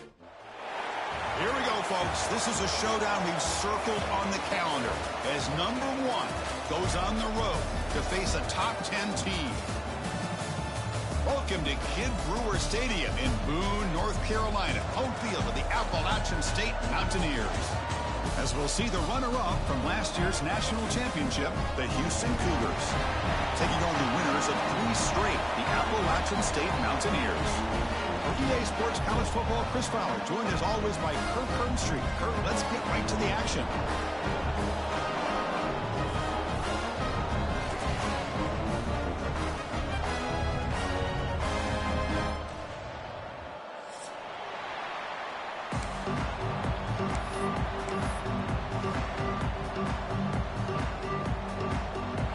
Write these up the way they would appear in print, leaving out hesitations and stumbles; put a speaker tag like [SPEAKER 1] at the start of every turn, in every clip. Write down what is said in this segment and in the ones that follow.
[SPEAKER 1] Here we go, folks. This is a showdown we've circled on the calendar as number 1 goes on the road to face a top 10 team. Welcome to Kid Brewer Stadium in Boone, North Carolina, home field of the Appalachian State Mountaineers. As we'll see the runner-up from last year's national championship, the Houston Cougars, taking on the winners of 3 straight, the Appalachian State Mountaineers. For EA Sports College Football, Chris Fowler, joined as always by Kurt Kernstreet. Kurt, let's get right to the action.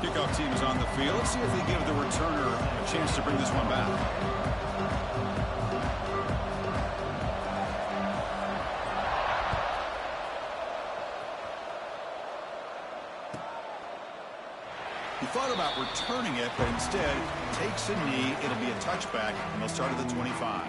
[SPEAKER 1] Kickoff team is on the field. Let's see if they give the returner a chance to bring this one back. He thought about returning it, but instead takes a knee. It'll be a touchback, and they'll start at the 25.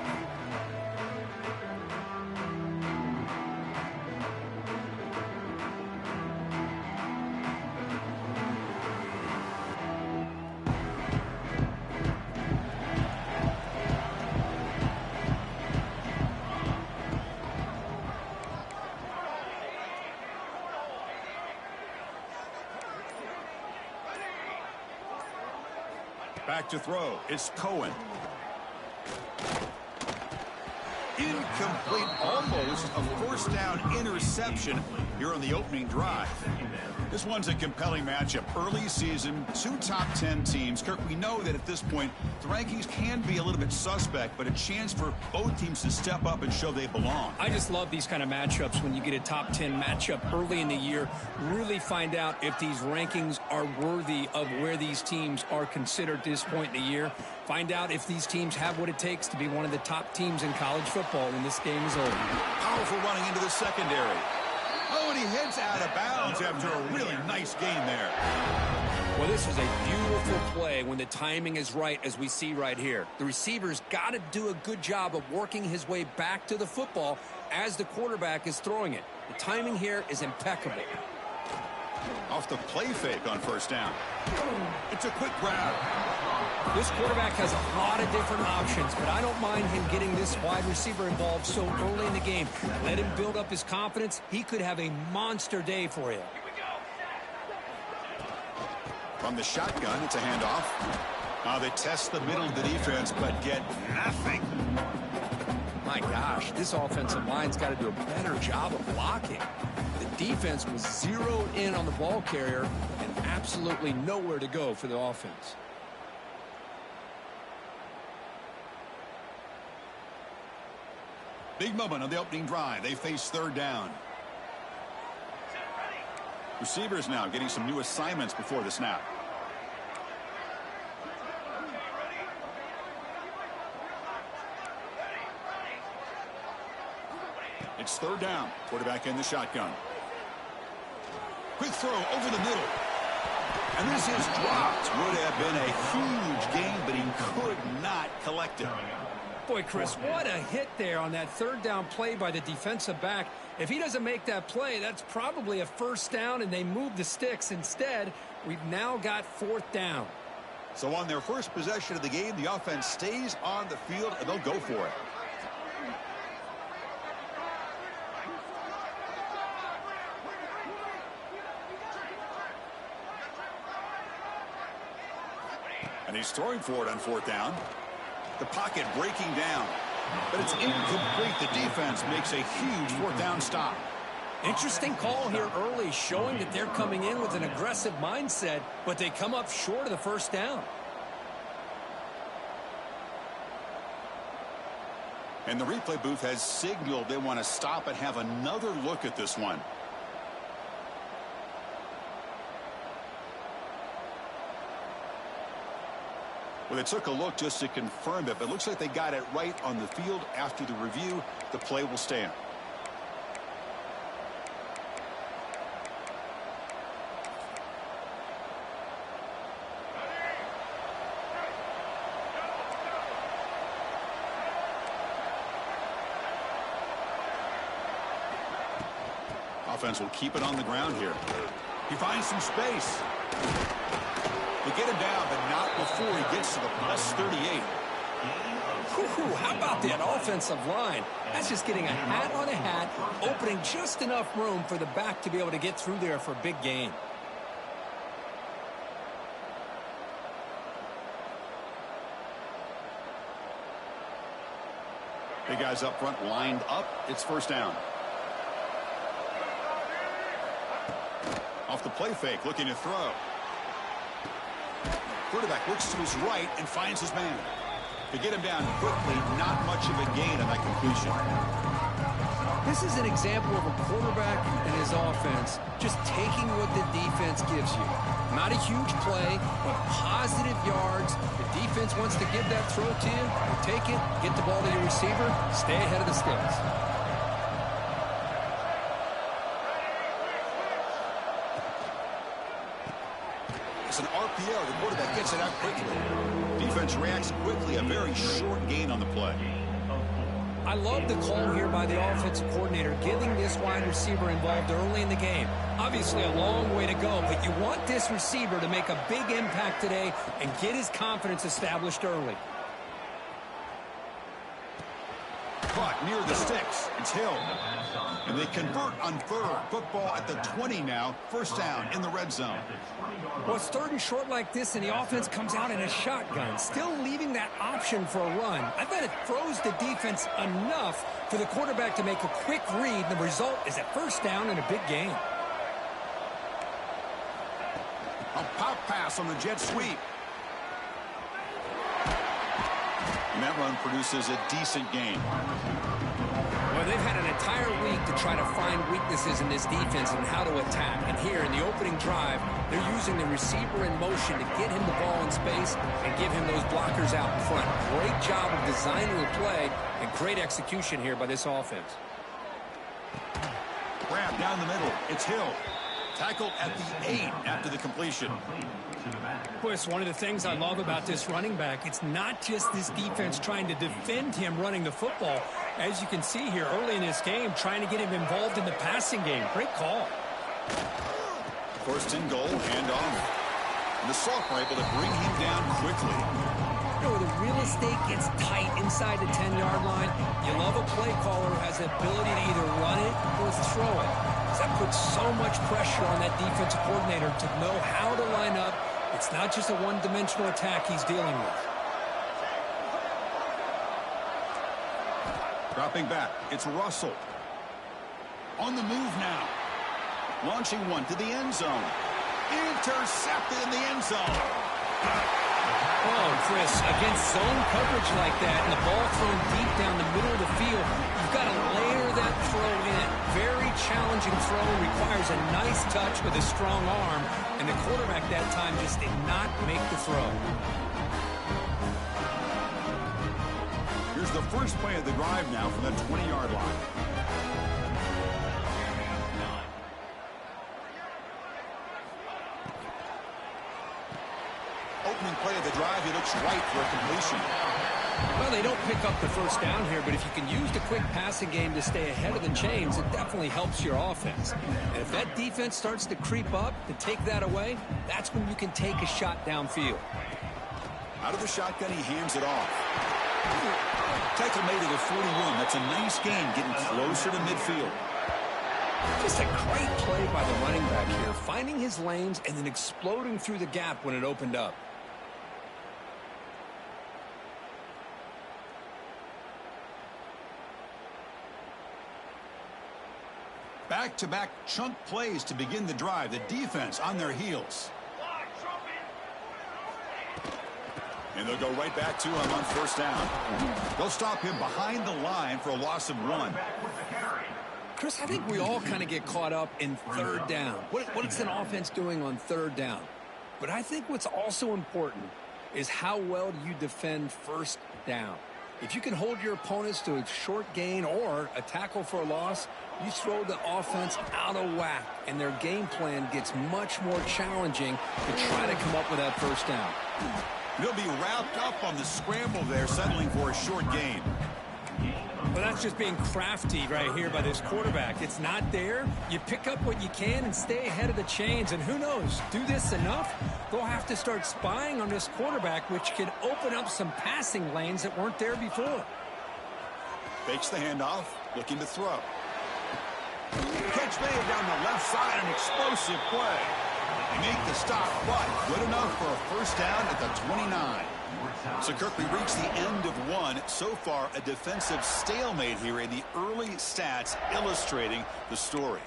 [SPEAKER 1] Back to throw. It's Cohen. Incomplete, almost a first down interception here on the opening drive. This one's a compelling matchup. Early season, 2 top 10 teams. Kirk, we know that at this point, the rankings can be a little bit suspect, but a chance for both teams to step up and show they belong.
[SPEAKER 2] I just love these kind of matchups when you get a top 10 matchup early in the year. Really find out if these rankings are worthy of where these teams are considered at this point in the year. Find out if these teams have what it takes to be one of the top teams in college football when this game is over.
[SPEAKER 1] Powerful running into the secondary. Oh, and he heads out of bounds after a really nice gain there.
[SPEAKER 2] Well, this is a beautiful play when the timing is right, as we see right here. The receiver's got to do a good job of working his way back to the football as the quarterback is throwing it. The timing here is impeccable.
[SPEAKER 1] Off the play fake on first down. It's a quick grab.
[SPEAKER 2] This quarterback has a lot of different options, but I don't mind him getting this wide receiver involved so early in the game. Let him build up his confidence. He could have a monster day for you.
[SPEAKER 1] From the shotgun, it's a handoff. They test the middle of the defense, but get nothing.
[SPEAKER 2] My gosh, this offensive line's got to do a better job of blocking. The defense was zeroed in on the ball carrier and absolutely nowhere to go for the offense.
[SPEAKER 1] Big moment on the opening drive. They face third down. Receivers now getting some new assignments before the snap. It's third down. Quarterback in the shotgun. Quick throw over the middle. And this is dropped. Would have been a huge gain, but he could not collect it.
[SPEAKER 2] Boy, Chris, what a hit there on that third down play by the defensive back. If he doesn't make that play, that's probably a first down, and they move the sticks. Instead, we've now got fourth down.
[SPEAKER 1] So on their first possession of the game, the offense stays on the field, and they'll go for it. And he's throwing for it on fourth down. The pocket breaking down, but it's incomplete. The defense makes a huge fourth down stop.
[SPEAKER 2] Interesting call here early, showing that they're coming in with an aggressive mindset, but they come up short of the first down.
[SPEAKER 1] And the replay booth has signaled they want to stop and have another look at this one. Well, they took a look just to confirm it, but it looks like they got it right on the field. After the review, the play will stand. offense will keep it on the ground here. He finds some space. They get him down, but not before he gets to the plus 38.
[SPEAKER 2] How about that offensive line? That's just getting a hat on a hat, opening just enough room for the back to be able to get through there for a big gain.
[SPEAKER 1] Big guys up front lined up. It's first down. Off the play fake, looking to throw. Quarterback looks to his right and finds his man. To get him down quickly, not much of a gain on that completion.
[SPEAKER 2] This is an example of a quarterback and his offense just taking what the defense gives you. Not a huge play, but positive yards. The defense wants to give that throw to you. You take it, get the ball to your receiver, stay ahead of the sticks.
[SPEAKER 1] It's an RPO. The quarterback gets it out quickly. Defense reacts quickly. A very short gain on the play.
[SPEAKER 2] I love the call here by the offensive coordinator, getting this wide receiver involved early in the game. Obviously a long way to go, but you want this receiver to make a big impact today and get his confidence established early.
[SPEAKER 1] Caught near the sticks. It's Hill. And they convert on third. Football at the 20 now. First down in the red zone.
[SPEAKER 2] Well, it's third and short like this, and the offense comes out in a shotgun, still leaving that option for a run. I bet it throws the defense enough for the quarterback to make a quick read. The result is a first down and a big gain.
[SPEAKER 1] A pop pass on the jet sweep. And that run produces a decent gain.
[SPEAKER 2] Well, they've had an entire week to try to find weaknesses in this defense and how to attack. And here in the opening drive, they're using the receiver in motion to get him the ball in space and give him those blockers out in front. Great job of designing the play and great execution here by this offense.
[SPEAKER 1] Grab down the middle. It's Hill. Tackled at the 8 after the completion.
[SPEAKER 2] Boy, it's one of the things I love about this running back. It's not just this defense trying to defend him running the football. As you can see here early in this game, trying to get him involved in the passing game. Great call.
[SPEAKER 1] First and goal, hand off. And the Sophomore able to bring him down quickly.
[SPEAKER 2] You know, the real estate gets tight inside the 10-yard line. You love a play caller who has the ability to either run it or throw it. That puts so much pressure on that defensive coordinator to know how to line up. It's not just a one-dimensional attack he's dealing with.
[SPEAKER 1] Dropping back, it's Russell. On the move now. Launching one to the end zone. Intercepted in the end zone.
[SPEAKER 2] Oh, Chris, against zone coverage like that and the ball thrown deep down the middle of the field, you've got to layer that throw in. Very challenging throw, requires a nice touch with a strong arm, and the quarterback that time just did not make the throw.
[SPEAKER 1] Here's the first play of the drive now from the 20-yard line. Opening play of the drive, he looks right for a completion.
[SPEAKER 2] Well, they don't pick up the first down here, but if you can use the quick passing game to stay ahead of the chains, it definitely helps your offense. And if that defense starts to creep up to take that away, that's when you can take a shot downfield.
[SPEAKER 1] Out of the shotgun, he hands it off. Tackle made at the 41. That's a nice gain, getting closer to midfield.
[SPEAKER 2] Just a great play by the running back here, finding his lanes and then exploding through the gap when it opened up.
[SPEAKER 1] Back-to-back chunk plays to begin the drive. The defense on their heels. And they'll go right back to him on first down. They'll stop him behind the line for a loss of 1.
[SPEAKER 2] Chris, I think we all kind of get caught up in third down. What is an offense doing on third down? But I think what's also important is how well you defend first down. If you can hold your opponents to a short gain or a tackle for a loss, you throw the offense out of whack, and their game plan gets much more challenging to try to come up with that first down.
[SPEAKER 1] They'll be wrapped up on the scramble there, settling for a short gain.
[SPEAKER 2] Well, that's just being crafty right here by this quarterback. It's not there. You pick up what you can and stay ahead of the chains. And who knows, do this enough, they'll have to start spying on this quarterback, which can open up some passing lanes that weren't there before.
[SPEAKER 1] Fakes the handoff, looking to throw. Catch made down the left side, an explosive play. They make the stop, but good enough for a first down at the 29. So, Kirk, we reached the end of one. So far, a defensive stalemate here in the early stats illustrating the story.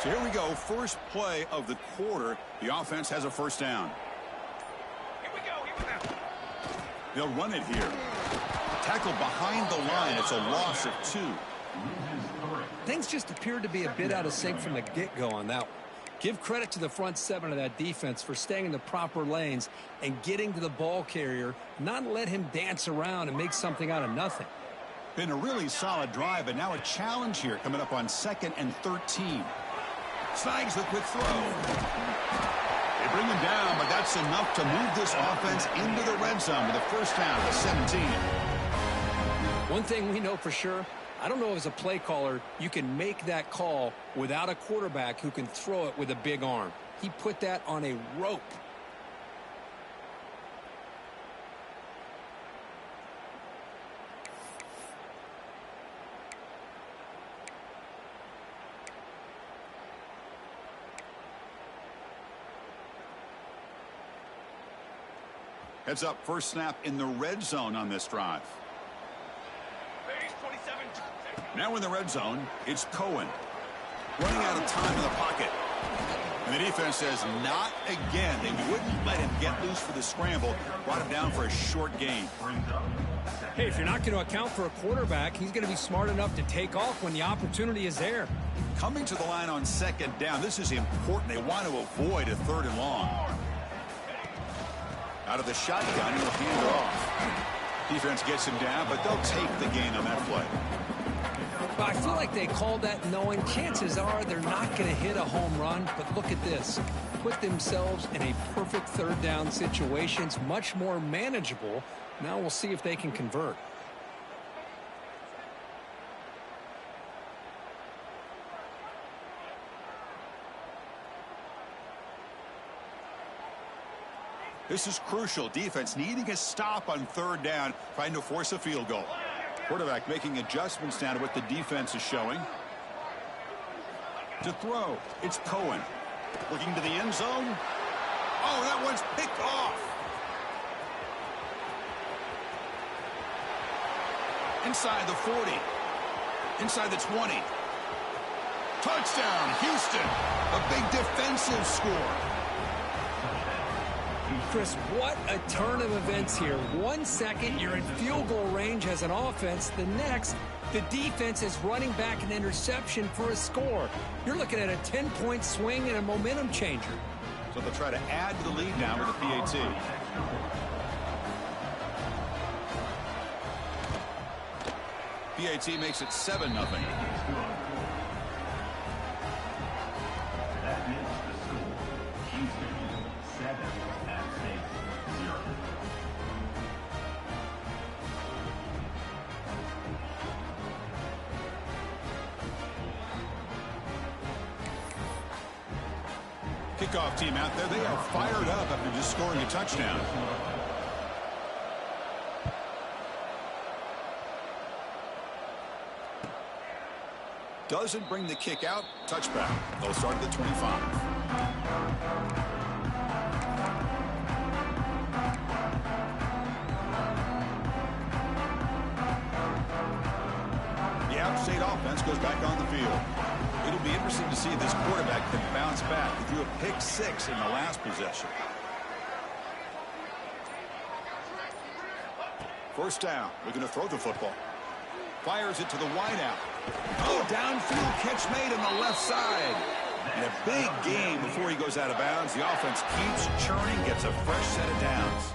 [SPEAKER 1] So here we go, first play of the quarter. The offense has a first down.
[SPEAKER 3] Here we go.
[SPEAKER 1] They'll run it here. Tackled behind the line. It's a loss of 2.
[SPEAKER 2] Things just appeared to be a bit out of sync from the get-go on that one. Give credit to the front 7 of that defense for staying in the proper lanes and getting to the ball carrier, not let him dance around and make something out of nothing.
[SPEAKER 1] Been a really solid drive, but now a challenge here coming up on 2nd and 13. Snags the quick throw. They bring him down, but that's enough to move this offense into the red zone with a first down at 17.
[SPEAKER 2] One thing we know for sure, I don't know as a play caller, you can make that call without a quarterback who can throw it with a big arm. He put that on a rope.
[SPEAKER 1] Heads up, first snap in the red zone on this drive. Now in the red zone, it's Cohen. Running out of time in the pocket. And the defense says, not again. They wouldn't let him get loose for the scramble. Brought him down for a short gain.
[SPEAKER 2] Hey, if you're not going to account for a quarterback, he's going to be smart enough to take off when the opportunity is there.
[SPEAKER 1] Coming to the line on 2nd down. This is important. They want to avoid a 3rd and long. Out of the shotgun, he'll hand off. Defense gets him down, but they'll take the gain on that play.
[SPEAKER 2] But I feel like they called that knowing chances are they're not going to hit a home run. But look at this. Put themselves in a perfect 3rd down situation. It's much more manageable. Now we'll see if they can convert.
[SPEAKER 1] This is crucial. Defense needing a stop on 3rd down, trying to force a field goal. Quarterback making adjustments down to what the defense is showing. To throw, it's Cohen. Looking to the end zone. Oh, that one's picked off. Inside the 40. Inside the 20. Touchdown, Houston. A big defensive score.
[SPEAKER 2] Chris, what a turn of events here. 1 second, you're in field goal range as an offense. The next, the defense is running back an interception for a score. You're looking at a 10-point swing and a momentum changer.
[SPEAKER 1] So they'll try to add to the lead now with a PAT. PAT makes it 7-0. Kickoff team out there. They are fired up after just scoring a touchdown. Doesn't bring the kick out. Touchback. They'll start at the 25. The App State offense goes back on the field. It'll be interesting to see if this quarterback can bounce back. He threw a pick 6 in the last possession. First down. Looking to throw the football. Fires it to the wideout. Oh, downfield catch made on the left side. And a big gain before he goes out of bounds. The offense keeps churning, gets a fresh set of downs.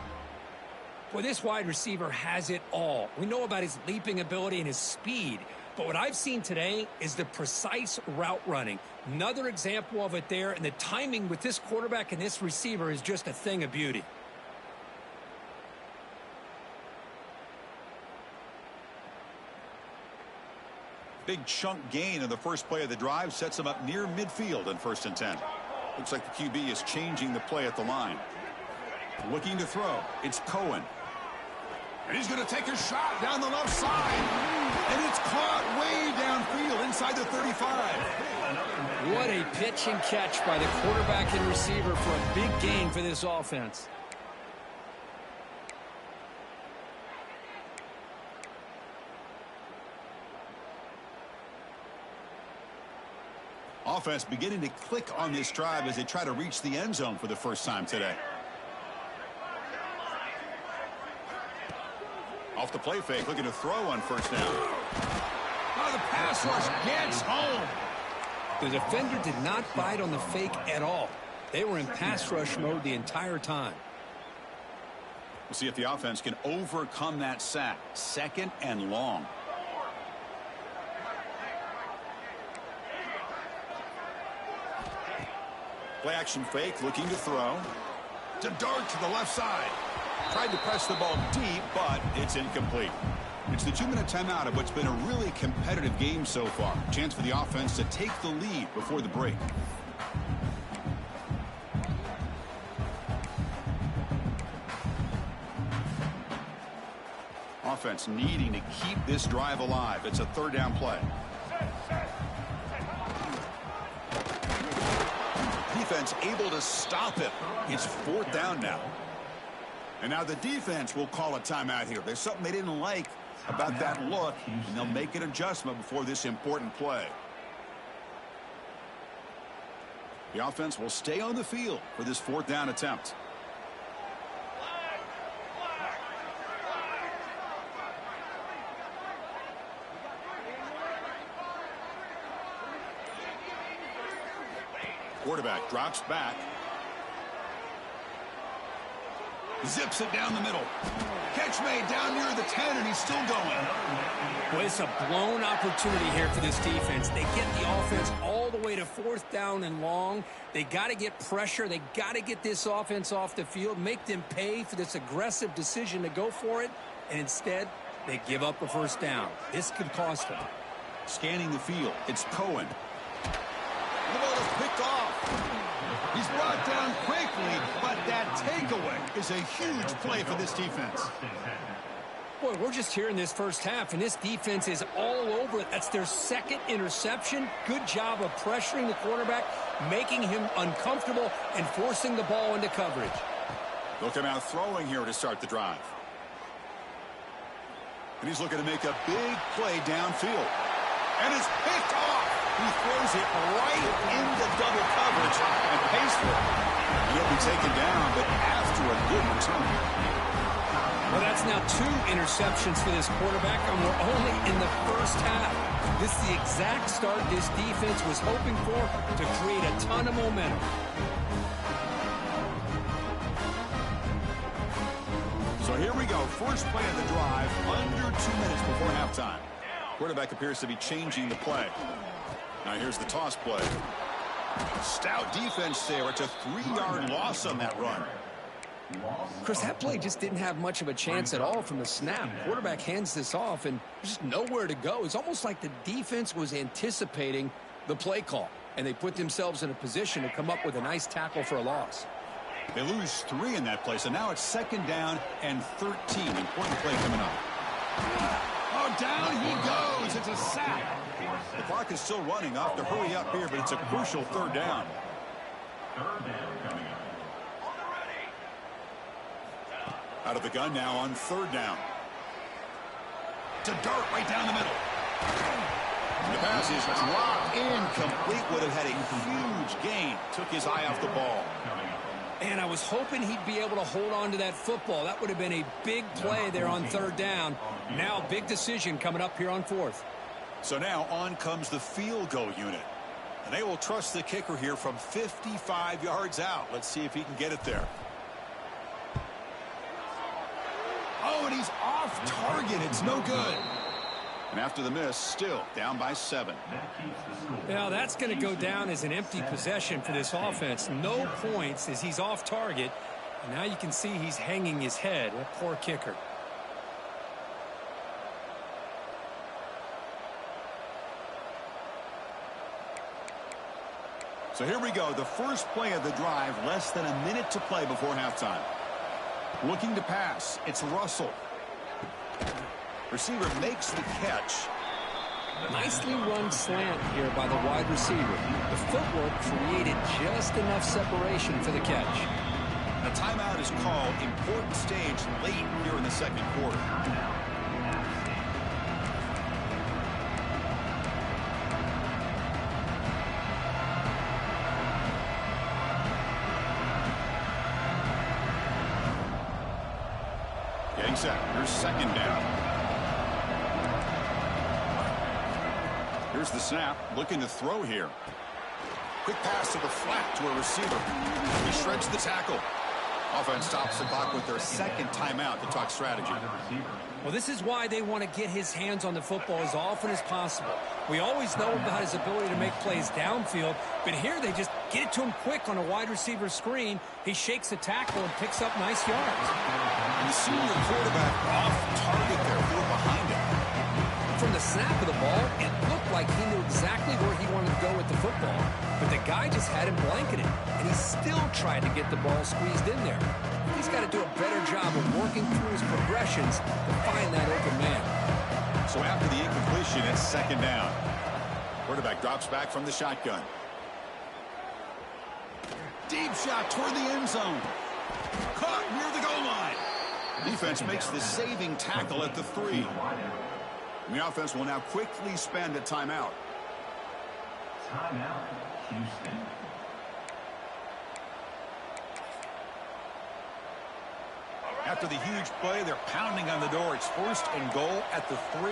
[SPEAKER 2] Well, this wide receiver has it all. We know about his leaping ability and his speed. But what I've seen today is the precise route running. Another example of it there, and the timing with this quarterback and this receiver is just a thing of beauty.
[SPEAKER 1] Big chunk gain in the first play of the drive sets him up near midfield on 1st and 10. Looks like the QB is changing the play at the line. Looking to throw. It's Cohen. And he's going to take a shot down the left side. And it's caught way downfield inside the 35.
[SPEAKER 2] What a pitch and catch by the quarterback and receiver for a big gain for this offense.
[SPEAKER 1] Offense beginning to click on this drive as they try to reach the end zone for the first time today. Off the play fake, looking to throw on 1st down.
[SPEAKER 3] Oh, the pass rush gets home.
[SPEAKER 2] The defender did not bite on the fake at all. They were in pass rush mode the entire time.
[SPEAKER 1] We'll see if the offense can overcome that sack. 2nd and long. Play action fake, looking to throw. To dart to the left side. Tried to press the ball deep, but it's incomplete. It's the 2-minute timeout of what's been a really competitive game so far. Chance for the offense to take the lead before the break. Offense needing to keep this drive alive. It's a 3rd down play. Defense able to stop it. It's 4th down now. And now the defense will call a timeout here. There's something they didn't like about that look, and they'll make an adjustment before this important play. The offense will stay on the field for this 4th down attempt. Quarterback drops back. Zips it down the middle. Catch made down near the 10, and he's still going.
[SPEAKER 2] Well, it's a blown opportunity here for this defense. They get the offense all the way to 4th down and long. They got to get pressure. They got to get this offense off the field, make them pay for this aggressive decision to go for it, and instead they give up a 1st down. This could cost them.
[SPEAKER 1] Scanning the field, it's Cohen. The ball is picked off. He's brought down quickly, but that takeaway is a huge play for this defense.
[SPEAKER 2] Boy, we're just here in this first half, and this defense is all over it. That's their 2nd interception. Good job of pressuring the quarterback, making him uncomfortable, and forcing the ball into coverage.
[SPEAKER 1] Looking out throwing here to start the drive. And he's looking to make a big play downfield. And it's picked off. He throws it right into double coverage and pays for it. He'll be taken down, but after a good return.
[SPEAKER 2] Well, that's now 2 interceptions for this quarterback, and we're only in the first half. This is the exact start this defense was hoping for to create a ton of momentum.
[SPEAKER 1] So here we go. First play of the drive, under 2 minutes before halftime. Quarterback appears to be changing the play. Now here's the toss play. Stout defense there. It's a 3-yard loss on that run.
[SPEAKER 2] Chris, that play just didn't have much of a chance at all from the snap. Quarterback hands this off, and there's just nowhere to go. It's almost like the defense was anticipating the play call, and they put themselves in a position to come up with a nice tackle for a loss.
[SPEAKER 1] They lose 3 in that play, so now it's 2nd down and 13. Important play coming up. Oh, down he goes. It's a sack. The clock is still running. Off to hurry up here, but it's a crucial 3rd down. Out of the gun now on 3rd down. To dart right down the middle. The pass is dropped incomplete. Would have had a huge gain. Took his eye off the ball.
[SPEAKER 2] And I was hoping he'd be able to hold on to that football. That would have been a big play there on 3rd down. Now big decision coming up here on 4th.
[SPEAKER 1] So now on comes the field goal unit. And they will trust the kicker here from 55 yards out. Let's see if he can get it there. Oh, and he's off target. It's no good. And after the miss, still down by 7.
[SPEAKER 2] Now that's going to go down as an empty possession for this offense. No points as he's off target. And now you can see he's hanging his head. A poor kicker.
[SPEAKER 1] So here we go. The first play of the drive. Less than a minute to play before halftime. Looking to pass. It's Russell. Receiver makes the catch.
[SPEAKER 2] Nicely run slant here by the wide receiver. The footwork created just enough separation for the catch.
[SPEAKER 1] A timeout is called. Important stage late here in the second quarter. Getting set. Here's second down. Here's the snap. Looking to throw here. Quick pass to the flat to a receiver. He shreds the tackle. Offense stops the clock with their second timeout to talk strategy.
[SPEAKER 2] Well, this is why they want to get his hands on the football as often as possible. We always know about his ability to make plays downfield, but here they just get it to him quick on a wide receiver screen. He shakes the tackle and picks up nice yards.
[SPEAKER 1] And the senior quarterback off target there. Who behind him?
[SPEAKER 2] From the snap of the ball, it looked like he knew exactly where he wanted to go with the football. But the guy just had him blanketed, and he still tried to get the ball squeezed in there. He's got to do a better job of working through his progressions to find that open man.
[SPEAKER 1] So after the incompletion, it's second down. Quarterback drops back from the shotgun. Deep shot toward the end zone. Caught near the goal line. Defense makes the saving tackle at the 3. And the offense will now quickly spend a timeout.
[SPEAKER 4] Timeout, Houston.
[SPEAKER 1] After the huge play, they're pounding on the door. It's first and goal at the 3.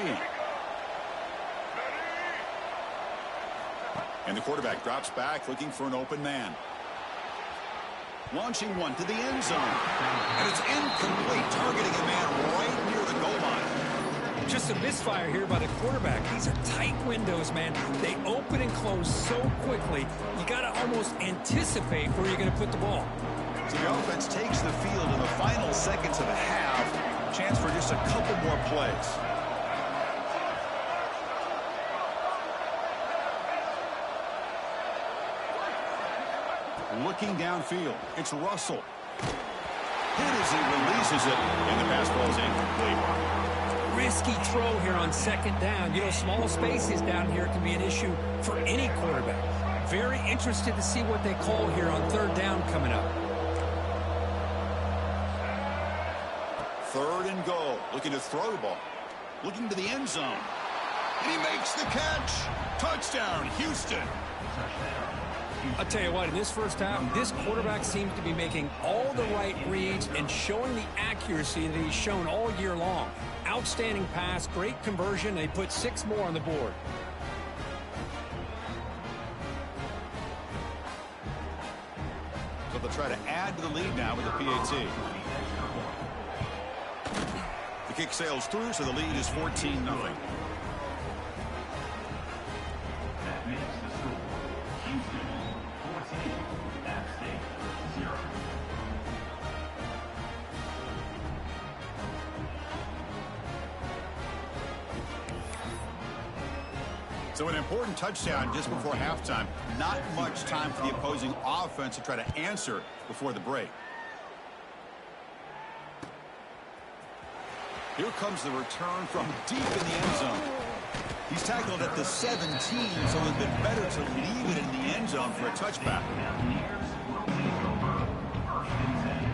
[SPEAKER 1] And the quarterback drops back looking for an open man. Launching one to the end zone. And it's incomplete, targeting a man right near the goal line.
[SPEAKER 2] Just a misfire here by the quarterback. These are tight windows, man. They open and close so quickly, you got to almost anticipate where you're going to put the ball.
[SPEAKER 1] So the offense takes the field in the final seconds of the half. Chance for just a couple more plays. Looking downfield, it's Russell. Hit as he releases it, and the pass ball is incomplete.
[SPEAKER 2] Risky throw here on second down. You know, small spaces down here can be an issue for any quarterback. Very interested to see what they call here on third down coming up.
[SPEAKER 1] Third and goal. Looking to throw the ball. Looking to the end zone. And he makes the catch. Touchdown, Houston.
[SPEAKER 2] I'll tell you what, in this first half, this quarterback seems to be making all the right reads and showing the accuracy that he's shown all year long. Outstanding pass, great conversion. They put 6 more on the board.
[SPEAKER 1] So they'll try to add to the lead now with the PAT. The kick sails through, so the lead is 14-0.
[SPEAKER 4] That makes the score. Houston 14, App State 0.
[SPEAKER 1] So an important touchdown just before halftime. Not much time for the opposing offense to try to answer before the break. Here comes the return from deep in the end zone. He's tackled at the 17, so it would have been better to leave it in the end zone for a touchback.
[SPEAKER 4] Mountaineers will take over first and 10.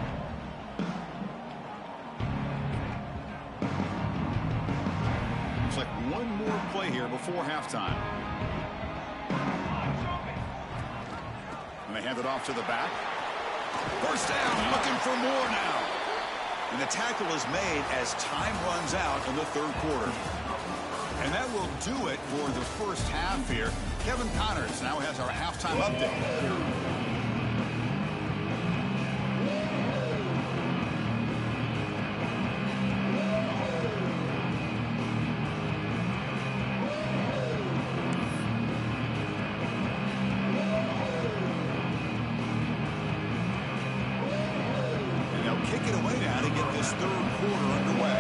[SPEAKER 1] Looks like one more play here before halftime. And they hand it off to the back. First down, looking for more now. And the tackle is made as time runs out in the third quarter. And that will do it for the first half here. Kevin Connors now has our halftime update. this third quarter underway.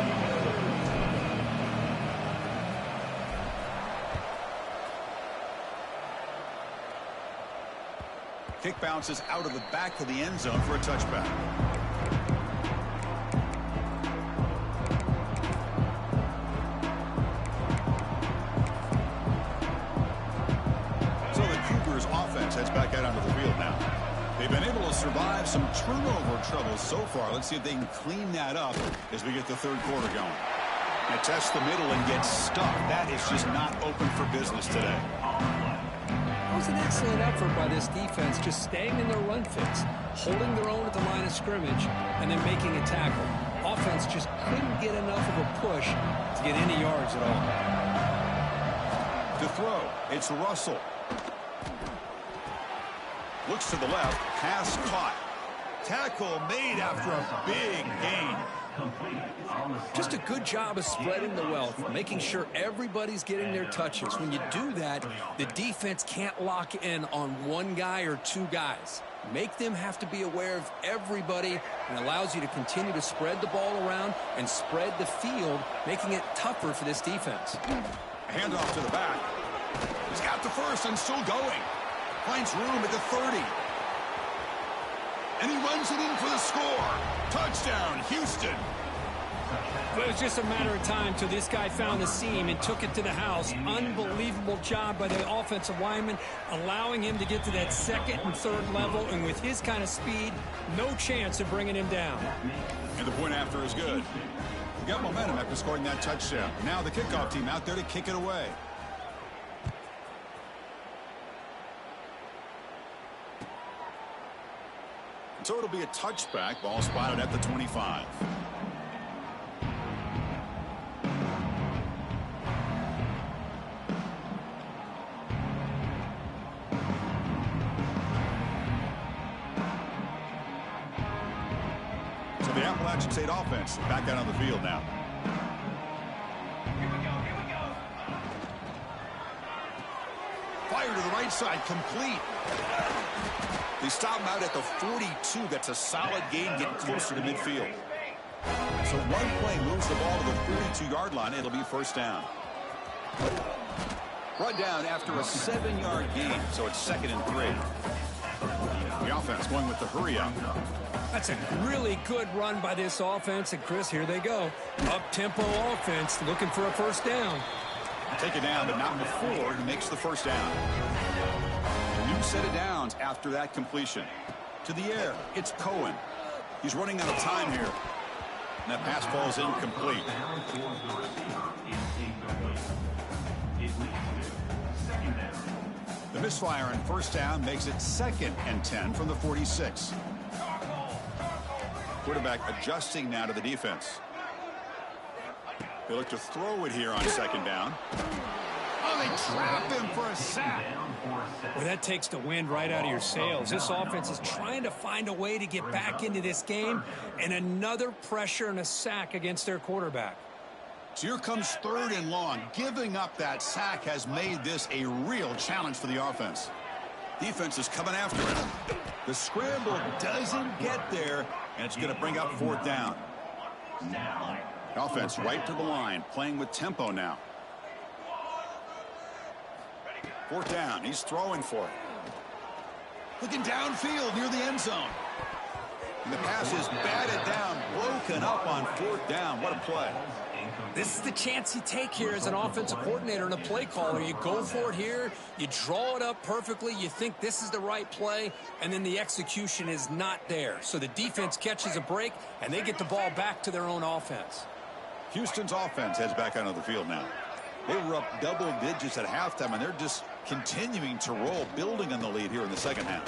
[SPEAKER 1] Kick bounces out of the back of the end zone for a touchback. So the Cougars offense heads back out onto the field now. They've been able to survive some turnover troubles so far. Let's see if they can clean that up as we get the third quarter going. They test the middle and get stuck. That is just not open for business today.
[SPEAKER 2] It was an excellent effort by this defense, just staying in their run fits, holding their own at the line of scrimmage, and then making a tackle. Offense just couldn't get enough of a push to get any yards at all.
[SPEAKER 1] To throw, it's Russell. Looks to the left, pass caught. Tackle made after a big gain.
[SPEAKER 2] Just a good job of spreading the wealth, making sure everybody's getting their touches. When you do that, the defense can't lock in on one guy or two guys. Make them have to be aware of everybody, and allows you to continue to spread the ball around and spread the field, making it tougher for this defense.
[SPEAKER 1] Handoff to the back. He's got the first and still going. Finds room at the 30. And he runs it in for the score. Touchdown, Houston.
[SPEAKER 2] It was just a matter of time till this guy found the seam and took it to the house. Unbelievable job by the offensive lineman, allowing him to get to that second and third level. And with his kind of speed, no chance of bringing him down.
[SPEAKER 1] And the point after is good. He got momentum after scoring that touchdown. Now the kickoff team out there to kick it away. So it'll be a touchback. Ball spotted at the 25. So the Appalachian State offense back out on the field now. Fire to the right side, complete. They stop him out at the 42. That's a solid gain, getting closer to midfield. So one play moves the ball to the 42-yard line. It'll be first down. Run down after a 7-yard gain, so it's 2nd and 3. The offense going with the hurry up.
[SPEAKER 2] That's a really good run by this offense. And, Chris, here they go. Up-tempo offense looking for a first down.
[SPEAKER 1] Take it down, but not before he makes the first down. A new set of downs after that completion. To the air, it's Cohen. He's running out of time here. And that pass falls incomplete. The misfire on first down makes it 2nd and 10 from the 46. Quarterback adjusting now to the defense. They look to throw it here on 2nd down. Oh, they trap him for a sack.
[SPEAKER 2] Well, that takes the wind right out of your sails. This offense is trying to find a way to get back into this game, and another pressure and a sack against their quarterback.
[SPEAKER 1] So here comes 3rd and long. Giving up that sack has made this a real challenge for the offense. Defense is coming after it. The scramble doesn't get there, and it's going to bring up 4th down. Offense right to the line, playing with tempo now. 4th down, he's throwing for it. Looking downfield near the end zone. And the pass is batted down, broken up on 4th down. What a play.
[SPEAKER 2] This is the chance you take here as an offensive coordinator and a play caller. You go for it here, you draw it up perfectly, you think this is the right play, and then the execution is not there. So the defense catches a break, and they get the ball back to their own offense.
[SPEAKER 1] Houston's offense heads back onto the field now. They were up double digits at halftime, and they're just continuing to roll, building on the lead here in the second half.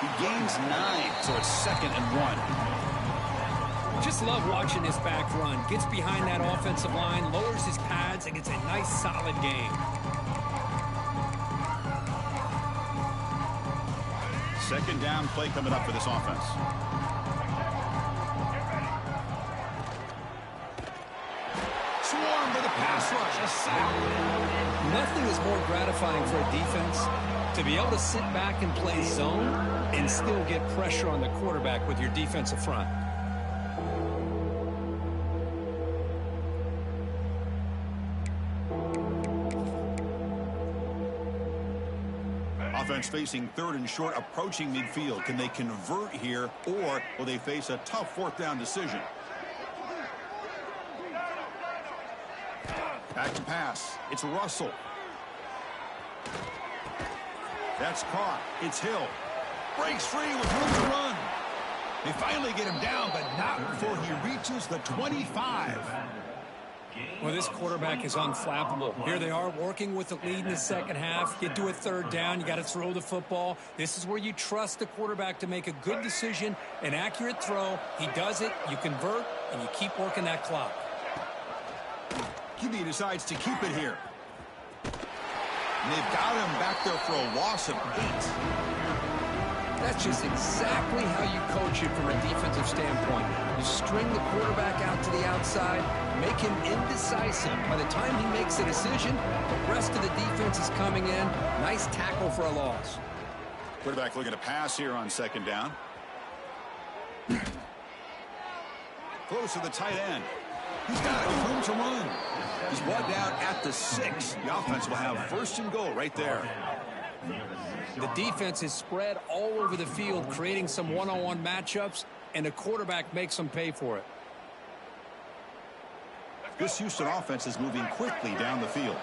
[SPEAKER 1] He gains 9, so it's 2nd and 1.
[SPEAKER 2] Just love watching this back run. Gets behind that offensive line, lowers his pads, and gets a nice, solid gain.
[SPEAKER 1] 2nd down play coming up for this offense. Swarm for the pass rush. A sack.
[SPEAKER 2] Nothing is more gratifying for a defense To be able to sit back and play zone and still get pressure on the quarterback with your defensive front.
[SPEAKER 1] Offense facing 3rd and short, approaching midfield. Can they convert here, or will they face a tough 4th down decision? Back to pass. It's Russell. That's caught. It's Hill. Breaks free with room to run. They finally get him down, but not before he reaches the 25.
[SPEAKER 2] Well, this quarterback is unflappable. Here they are working with the lead in the second half. Get to a 3rd down. You got to throw the football. This is where you trust the quarterback to make a good decision, an accurate throw. He does it. You convert, and you keep working that clock.
[SPEAKER 1] QB decides to keep it here. And they've got him back there for a loss of 8.
[SPEAKER 2] That's just exactly how you coach it from a defensive standpoint. You string the quarterback out to the outside, make him indecisive. By the time he makes a decision, the rest of the defense is coming in. Nice tackle for a loss.
[SPEAKER 1] Quarterback looking to pass here on 2nd down. Close to the tight end. He's got it with room to run. He's brought down at the 6. The offense will have 1st and goal right there.
[SPEAKER 2] The defense is spread all over the field, creating some one-on-one matchups, and the quarterback makes them pay for it.
[SPEAKER 1] This Houston offense is moving quickly down the field.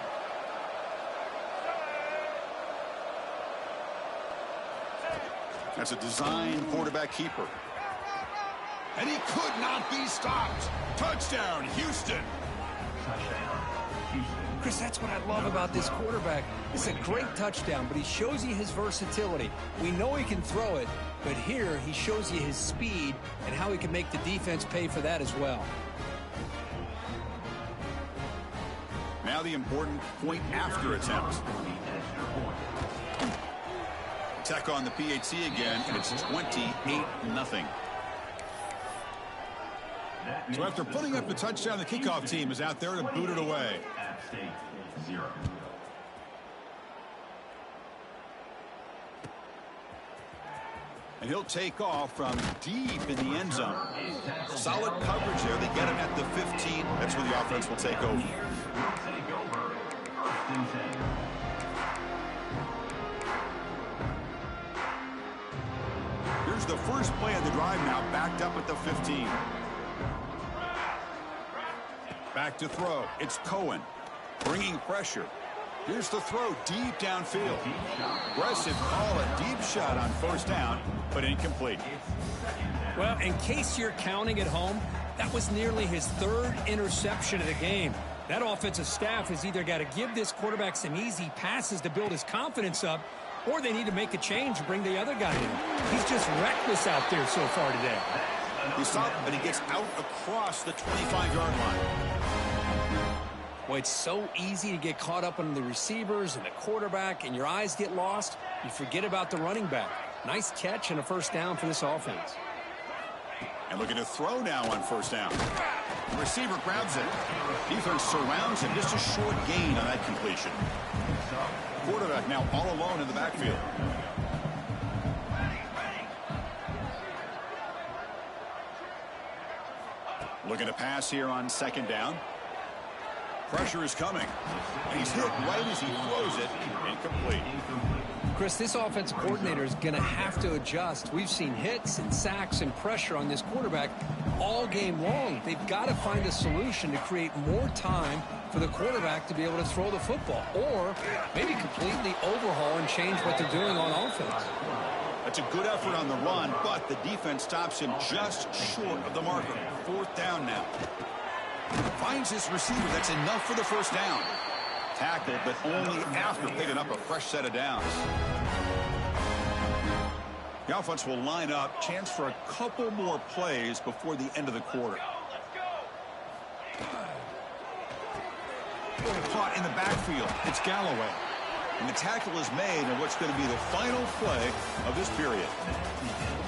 [SPEAKER 1] That's a design quarterback keeper. And he could not be stopped. Touchdown, Houston.
[SPEAKER 2] Chris, that's what I love about this quarterback. It's a great touchdown, but he shows you his versatility. We know he can throw it, but here he shows you his speed and how he can make the defense pay for that as well.
[SPEAKER 1] Now the important point after attempt. Tech on the PHC again, and it's 28-0. So after putting up the touchdown, the kickoff team is out there to boot it away. And he'll take off from deep in the end zone. Solid coverage there. They get him at the 15. That's where the offense will take over. Here's the first play of the drive now, backed up at the 15. Back to throw. It's Cohen. Bringing pressure. Here's the throw deep downfield. Aggressive call, a deep shot on 1st down, but incomplete.
[SPEAKER 2] Well, in case you're counting at home, that was nearly his 3rd interception of the game. That offensive staff has either got to give this quarterback some easy passes to build his confidence up, or they need to make a change and bring the other guy in. He's just reckless out there so far today.
[SPEAKER 1] He's stopped, but he gets out across the 25-yard line.
[SPEAKER 2] Well, it's so easy to get caught up on the receivers and the quarterback, and your eyes get lost. You forget about the running back. Nice catch and a 1st down for this offense.
[SPEAKER 1] And looking to throw now on 1st down. The receiver grabs it. Defense surrounds him. Just a short gain on that completion. Quarterback now all alone in the backfield. Looking to pass here on 2nd down. Pressure is coming. And he's hit right as he throws it. Incomplete.
[SPEAKER 2] Chris, this offensive coordinator is going to have to adjust. We've seen hits and sacks and pressure on this quarterback all game long. They've got to find a solution to create more time for the quarterback to be able to throw the football, or maybe completely overhaul and change what they're doing on offense.
[SPEAKER 1] That's a good effort on the run, but the defense stops him just short of the marker. 4th down now. Finds his receiver. That's enough for the 1st down. Tackled, but only after picking up a fresh set of downs. The offense will line up. Chance for a couple more plays before the end of the quarter. Caught in the backfield. It's Galloway. And the tackle is made on what's going to be the final play of this period.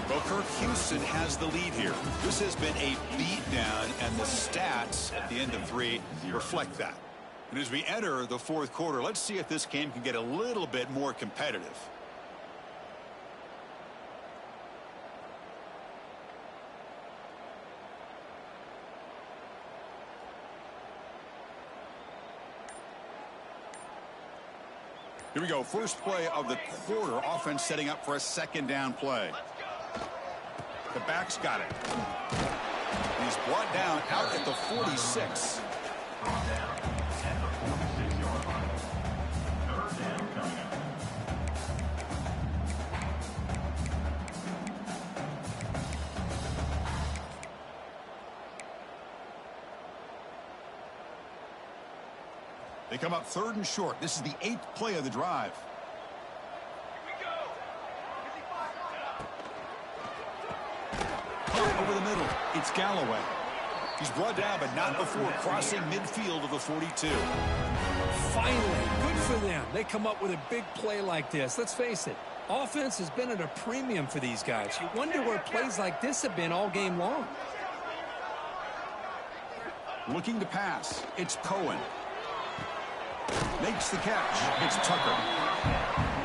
[SPEAKER 1] Well, Kirk, Houston has the lead here. This has been a beatdown, and the stats at the end of 3 reflect that. And as we enter the 4th quarter, let's see if this game can get a little bit more competitive. Here we go. First play of the quarter. Offense setting up for a second down play. The back's got it. He's brought down out at the 46. They come up 3rd and short. This is the 8th play of the drive. Over the middle, it's Galloway. He's brought down, but not before crossing midfield of the 42.
[SPEAKER 2] Finally, good for them. They come up with a big play like this. Let's face it, offense has been at a premium for these guys. You wonder where plays like this have been all game long.
[SPEAKER 1] Looking to pass, it's Cohen. Makes the catch. It's Tucker.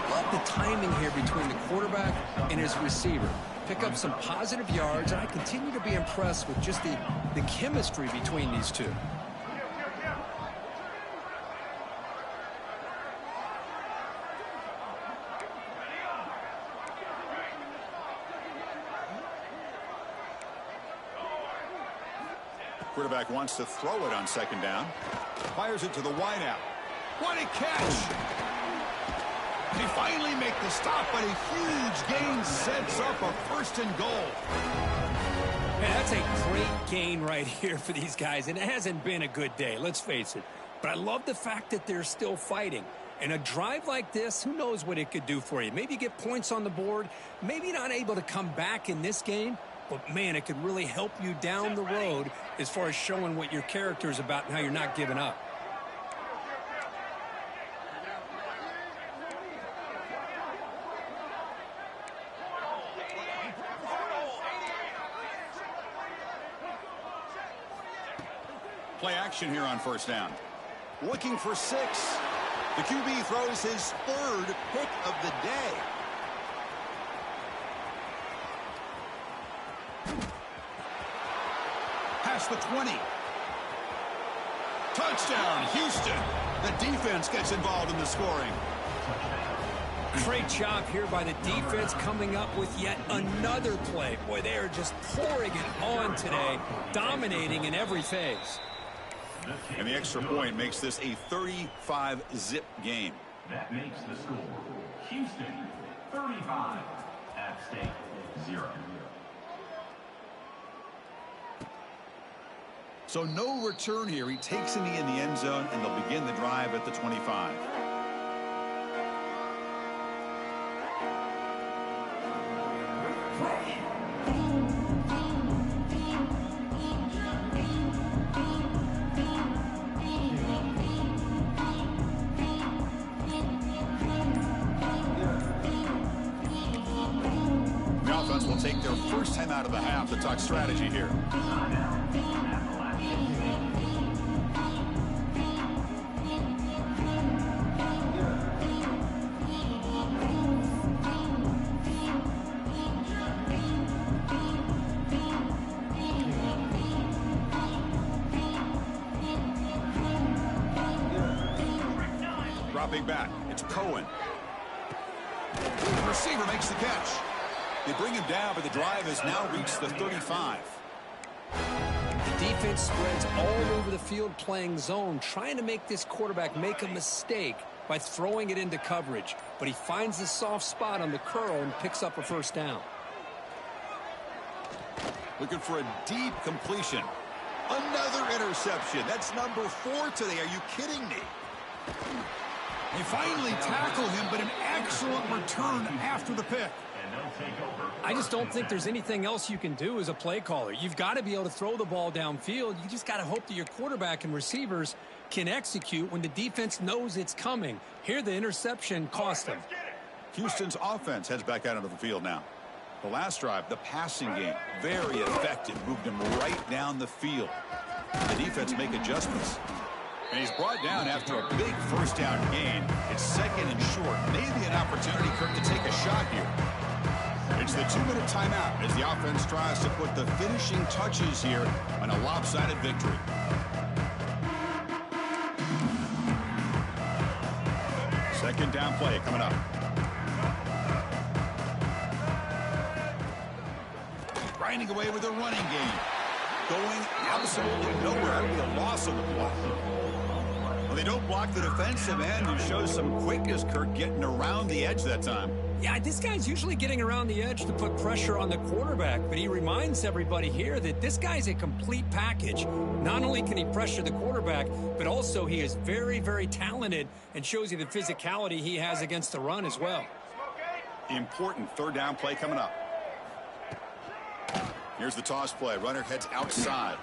[SPEAKER 2] Love the timing here between the quarterback and his receiver. Pick up some positive yards, and I continue to be impressed with just the chemistry between these two.
[SPEAKER 1] Quarterback wants to throw it on second down. Fires it to the wideout. What a catch! They finally make the stop, but a huge gain sets up a 1st and goal.
[SPEAKER 2] Man, that's a great gain right here for these guys, and it hasn't been a good day, let's face it. But I love the fact that they're still fighting. And a drive like this, who knows what it could do for you. Maybe get points on the board, maybe not able to come back in this game, but man, it could really help you down the road as far as showing what your character is about and how you're not giving up.
[SPEAKER 1] Play action here on 1st down. Looking for 6. The QB throws his 3rd pick of the day. Past the 20. Touchdown, Houston. The defense gets involved in the scoring.
[SPEAKER 2] Great job here by the defense coming up with yet another play. Boy, they are just pouring it on today, dominating in every phase.
[SPEAKER 1] And the extra point makes this a 35-zip game.
[SPEAKER 4] That makes the score Houston 35, App State 0.
[SPEAKER 1] So no return here. He takes it in the end zone, and they'll begin the drive at the 25. The offense will take their first time out of the half to talk strategy here. Dropping back, it's Cohen. The receiver makes the catch. They bring him down, but the drive has now reached the 35.
[SPEAKER 2] The defense spreads all over the field playing zone, trying to make this quarterback make a mistake by throwing it into coverage. But he finds the soft spot on the curl and picks up a 1st down.
[SPEAKER 1] Looking for a deep completion. Another interception. That's number 4 today. Are you kidding me? They finally tackle him, but an excellent return after the pick.
[SPEAKER 2] I just don't think there's anything else you can do as a play caller. You've got to be able to throw the ball downfield. You just got to hope that your quarterback and receivers can execute when the defense knows it's coming. Here, the interception cost them.
[SPEAKER 1] Houston's offense heads back out onto the field now. The last drive, the passing game, very effective. Moved him right down the field. The defense make adjustments. And he's brought down after a big 1st down gain. It's 2nd and short. Maybe an opportunity, Kirk, to take a shot here. It's the 2-minute timeout as the offense tries to put the finishing touches here on a lopsided victory. Second down play coming up. Grinding away with a running game. Going absolutely nowhere. It'll be a loss on the play. Well, they don't block the defensive end, who shows some quickness, Kirk, getting around the edge that time.
[SPEAKER 2] Yeah, this guy's usually getting around the edge to put pressure on the quarterback, but he reminds everybody here that this guy's a complete package. Not only can he pressure the quarterback, but also he is very, very talented and shows you the physicality he has against the run as well.
[SPEAKER 1] Important third down play coming up. Here's the toss play. Runner heads outside.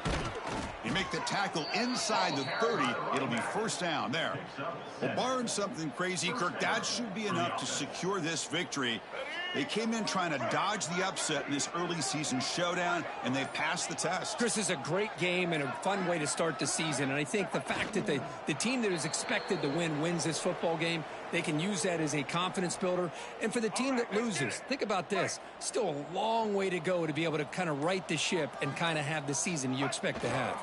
[SPEAKER 1] You make the tackle inside the 30. It'll be first down there. Well, barring something crazy, Kirk, that should be enough to secure this victory. They came in trying to dodge the upset in this early season showdown, and they passed the test.
[SPEAKER 2] Chris, is a great game and a fun way to start the season. And I think the fact that the team that is expected to win wins this football game, they can use that as a confidence builder. And for the team that loses, think about this. Still a long way to go to be able to kind of right the ship and kind of have the season you expect to have.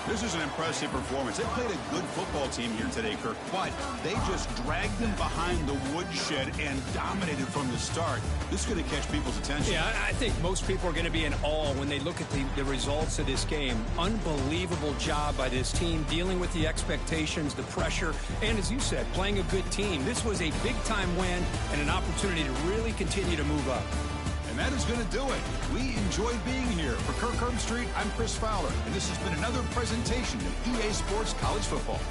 [SPEAKER 1] This is an impressive performance. They played a good football team here today, Kirk, but they just dragged them behind the woodshed and dominated from the start. This is going to catch people's attention.
[SPEAKER 2] Yeah, I think most people are going to be in awe when they look at the results of this game. Unbelievable job by this team dealing with the expectations, the pressure, and as you said, playing a good team. This was a big-time win and an opportunity to really continue to move up.
[SPEAKER 1] And that is going to do it. We enjoyed being here. For Kirk Herbstreit, I'm Chris Fowler, and this has been another presentation of EA Sports College Football.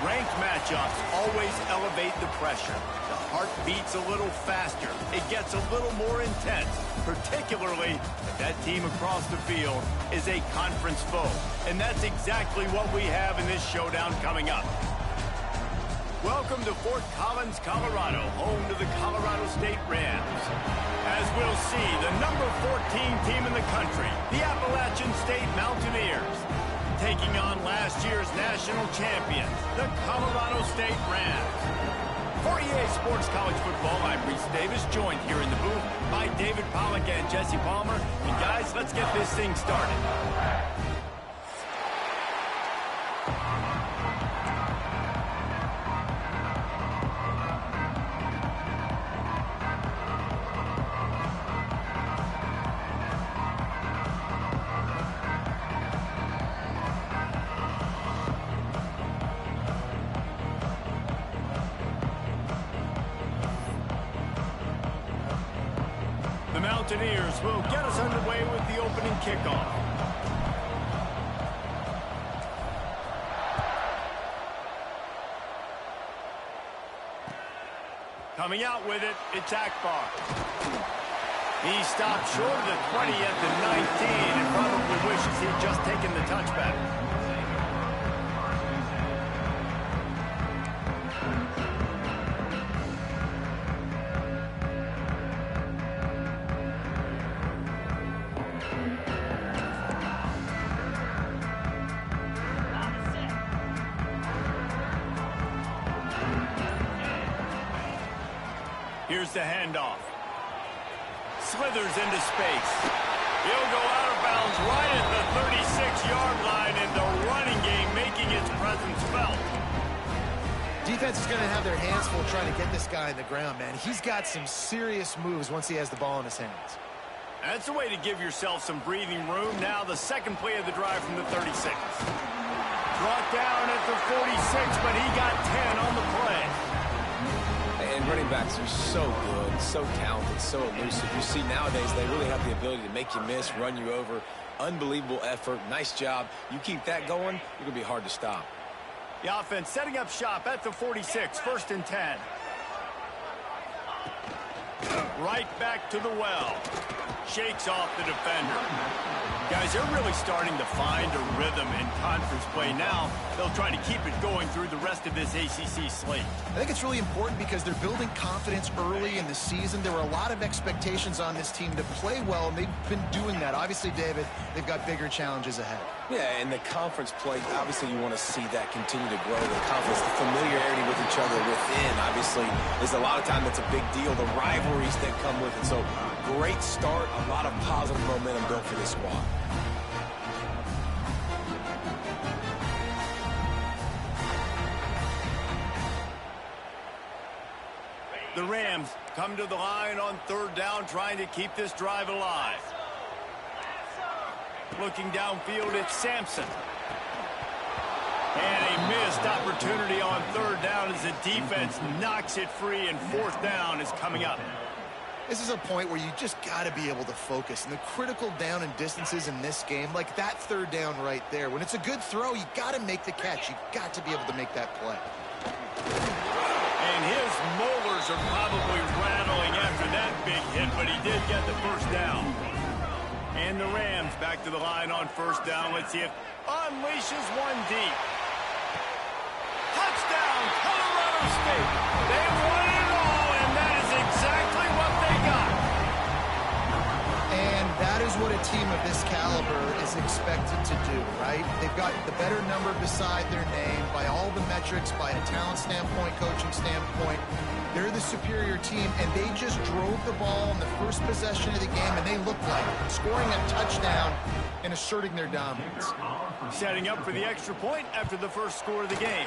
[SPEAKER 5] Ranked matchups always elevate the pressure. The heart beats a little faster. It gets a little more intense, particularly if that team across the field is a conference foe. And that's exactly what we have in this showdown coming up. Welcome to Fort Collins, Colorado, home to the Colorado State Rams. As we'll see, the number 14 team in the country, the Appalachian State Mountaineers, taking on last year's national champions, the Colorado State Rams. For EA Sports College Football, I'm Reese Davis, joined here in the booth by David Pollack and Jesse Palmer. And guys, let's get this thing started. Mountaineers will get us underway with the opening kickoff. Coming out with it, it's Akbar. He stopped short of the 20 at the 19 and probably wishes he'd just taken the touchback. Here's the handoff. Slithers into space. He'll go out of bounds right at the 36-yard line, and the running game making its presence felt.
[SPEAKER 6] Defense is going to have their hands full trying to get this guy in the ground, man. He's got some serious moves once he has the ball in his hands.
[SPEAKER 5] That's a way to give yourself some breathing room. Now the second play of the drive from the 36. Brought down at the 46, but he got 10 on the play.
[SPEAKER 7] And running backs are so good, so talented, so elusive. You see nowadays they really have the ability to make you miss, run you over. Unbelievable effort. Nice job. You keep that going, it'll be hard to stop.
[SPEAKER 5] The offense setting up shop at the 46, 1st and 10. Right back to the well. Shakes off the defender. Guys, they're really starting to find a rhythm in conference play now. They'll try to keep it going through the rest of this ACC slate.
[SPEAKER 6] I think it's really important because they're building confidence early in the season. There were a lot of expectations on this team to play well, and they've been doing that. Obviously, David, they've got bigger challenges ahead.
[SPEAKER 7] Yeah, and the conference play, obviously you want to see that continue to grow. The confidence, the familiarity with each other within, obviously, is a lot of time that's a big deal. The rivalries that come with it. So, great start, a lot of positive momentum built for this squad.
[SPEAKER 5] The Rams come to the line on 3rd down, trying to keep this drive alive. Looking downfield, it's Sampson. And a missed opportunity on 3rd down as the defense knocks it free, and 4th down is coming up.
[SPEAKER 6] This is a point where you just got to be able to focus. And the critical down and distances in this game, like that 3rd down right there, when it's a good throw, you got to make the catch. You got to be able to make that play.
[SPEAKER 5] And his molars are probably rattling after that big hit, but he did get the 1st down. And the Rams back to the line on 1st down. Let's see if unleashes one deep. Touchdown, Colorado State. They won it all, and that is exactly what they got.
[SPEAKER 6] And that is what a team of this caliber is expected to do, right? They've got the better number beside their name by all the metrics, by a talent standpoint, coaching standpoint. They're the superior team, and they just drove the ball in the first possession of the game, and they looked like it, scoring a touchdown and asserting their dominance.
[SPEAKER 5] Setting up for the extra point after the first score of the game.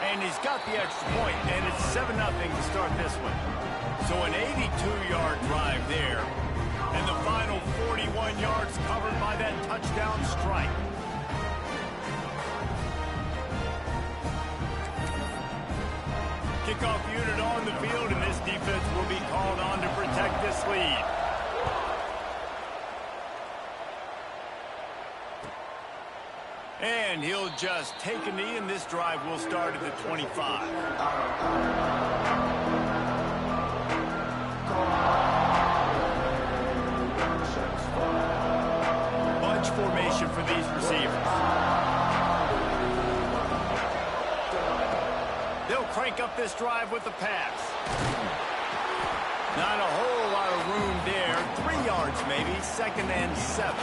[SPEAKER 5] And he's got the extra point, and it's 7-0 to start this one. So an 82-yard drive there. And the final 41 yards covered by that touchdown strike. Kickoff unit on the field, and this defense will be called on to protect this lead. And he'll just take a knee, and this drive will start at the 25. Bunch formation for these receivers. They'll crank up this drive with the pass. Not a whole lot of room there. 3 yards maybe, 2nd and 7.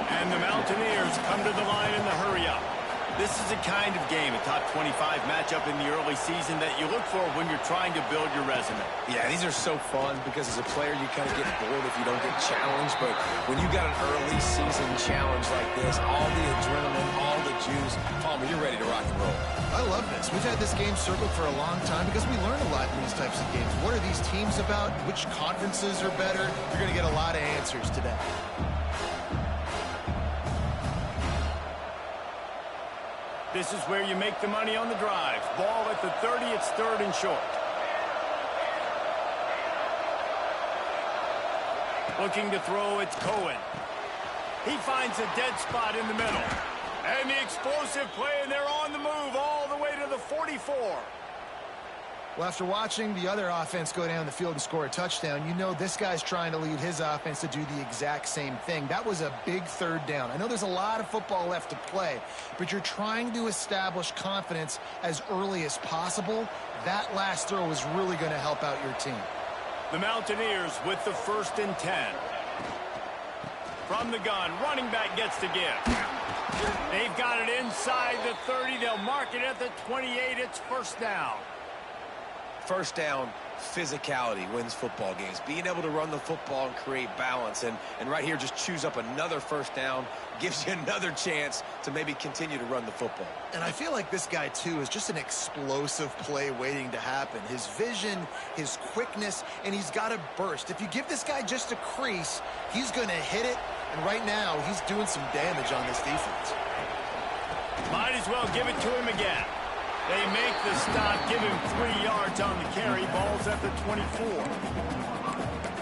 [SPEAKER 5] And the Mountaineers come to the line in the hurry-up. This is a kind of game, a top 25 matchup in the early season that you look for when you're trying to build your resume.
[SPEAKER 7] Yeah, these are so fun because as a player, you kind of get bored if you don't get challenged. But when you got an early season challenge like this, all the adrenaline, all the juice, Palmer, you're ready to rock and roll.
[SPEAKER 6] I love this. We've had this game circled for a long time because we learn a lot in these types of games. What are these teams about? Which conferences are better? You're going to get a lot of answers today.
[SPEAKER 5] This is where you make the money on the drive. Ball at the 30, it's 3rd and short. Looking to throw, it's Cohen. He finds a dead spot in the middle. And the explosive play, and they're on the move all the way to the 44.
[SPEAKER 6] Well, after watching the other offense go down the field and score a touchdown, you know this guy's trying to lead his offense to do the exact same thing. That was a big 3rd down. I know there's a lot of football left to play, but you're trying to establish confidence as early as possible. That last throw is really going to help out your team.
[SPEAKER 5] The Mountaineers with the 1st and 10. From the gun, running back gets to give. They've got it inside the 30. They'll mark it at the 28. It's 1st down.
[SPEAKER 7] 1st down, physicality wins football games. Being able to run the football and create balance. And right here, just choose up another 1st down, gives you another chance to maybe continue to run the football.
[SPEAKER 6] And I feel like this guy, too, is just an explosive play waiting to happen. His vision, his quickness, and he's got a burst. If you give this guy just a crease, he's going to hit it. And right now, he's doing some damage on this defense.
[SPEAKER 5] Might as well give it to him again. They make the stop, give him 3 yards on the carry. Ball's at the 24.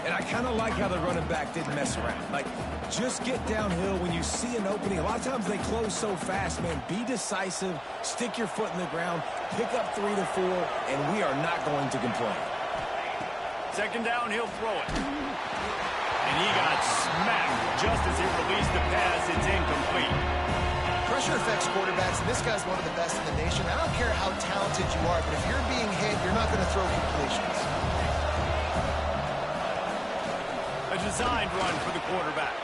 [SPEAKER 8] And I kind of like how the running back didn't mess around. Like, just get downhill when you see an opening. A lot of times they close so fast, man. Be decisive, stick your foot in the ground, pick up 3 to 4, and we are not going to complain.
[SPEAKER 5] 2nd down, he'll throw it. And he got smacked just as he released the pass. It's incomplete.
[SPEAKER 6] Pressure affects quarterbacks, and this guy's one of the best in the nation. I don't care how talented you are, but if you're being hit, you're not going to throw completions.
[SPEAKER 5] A designed run for the quarterback.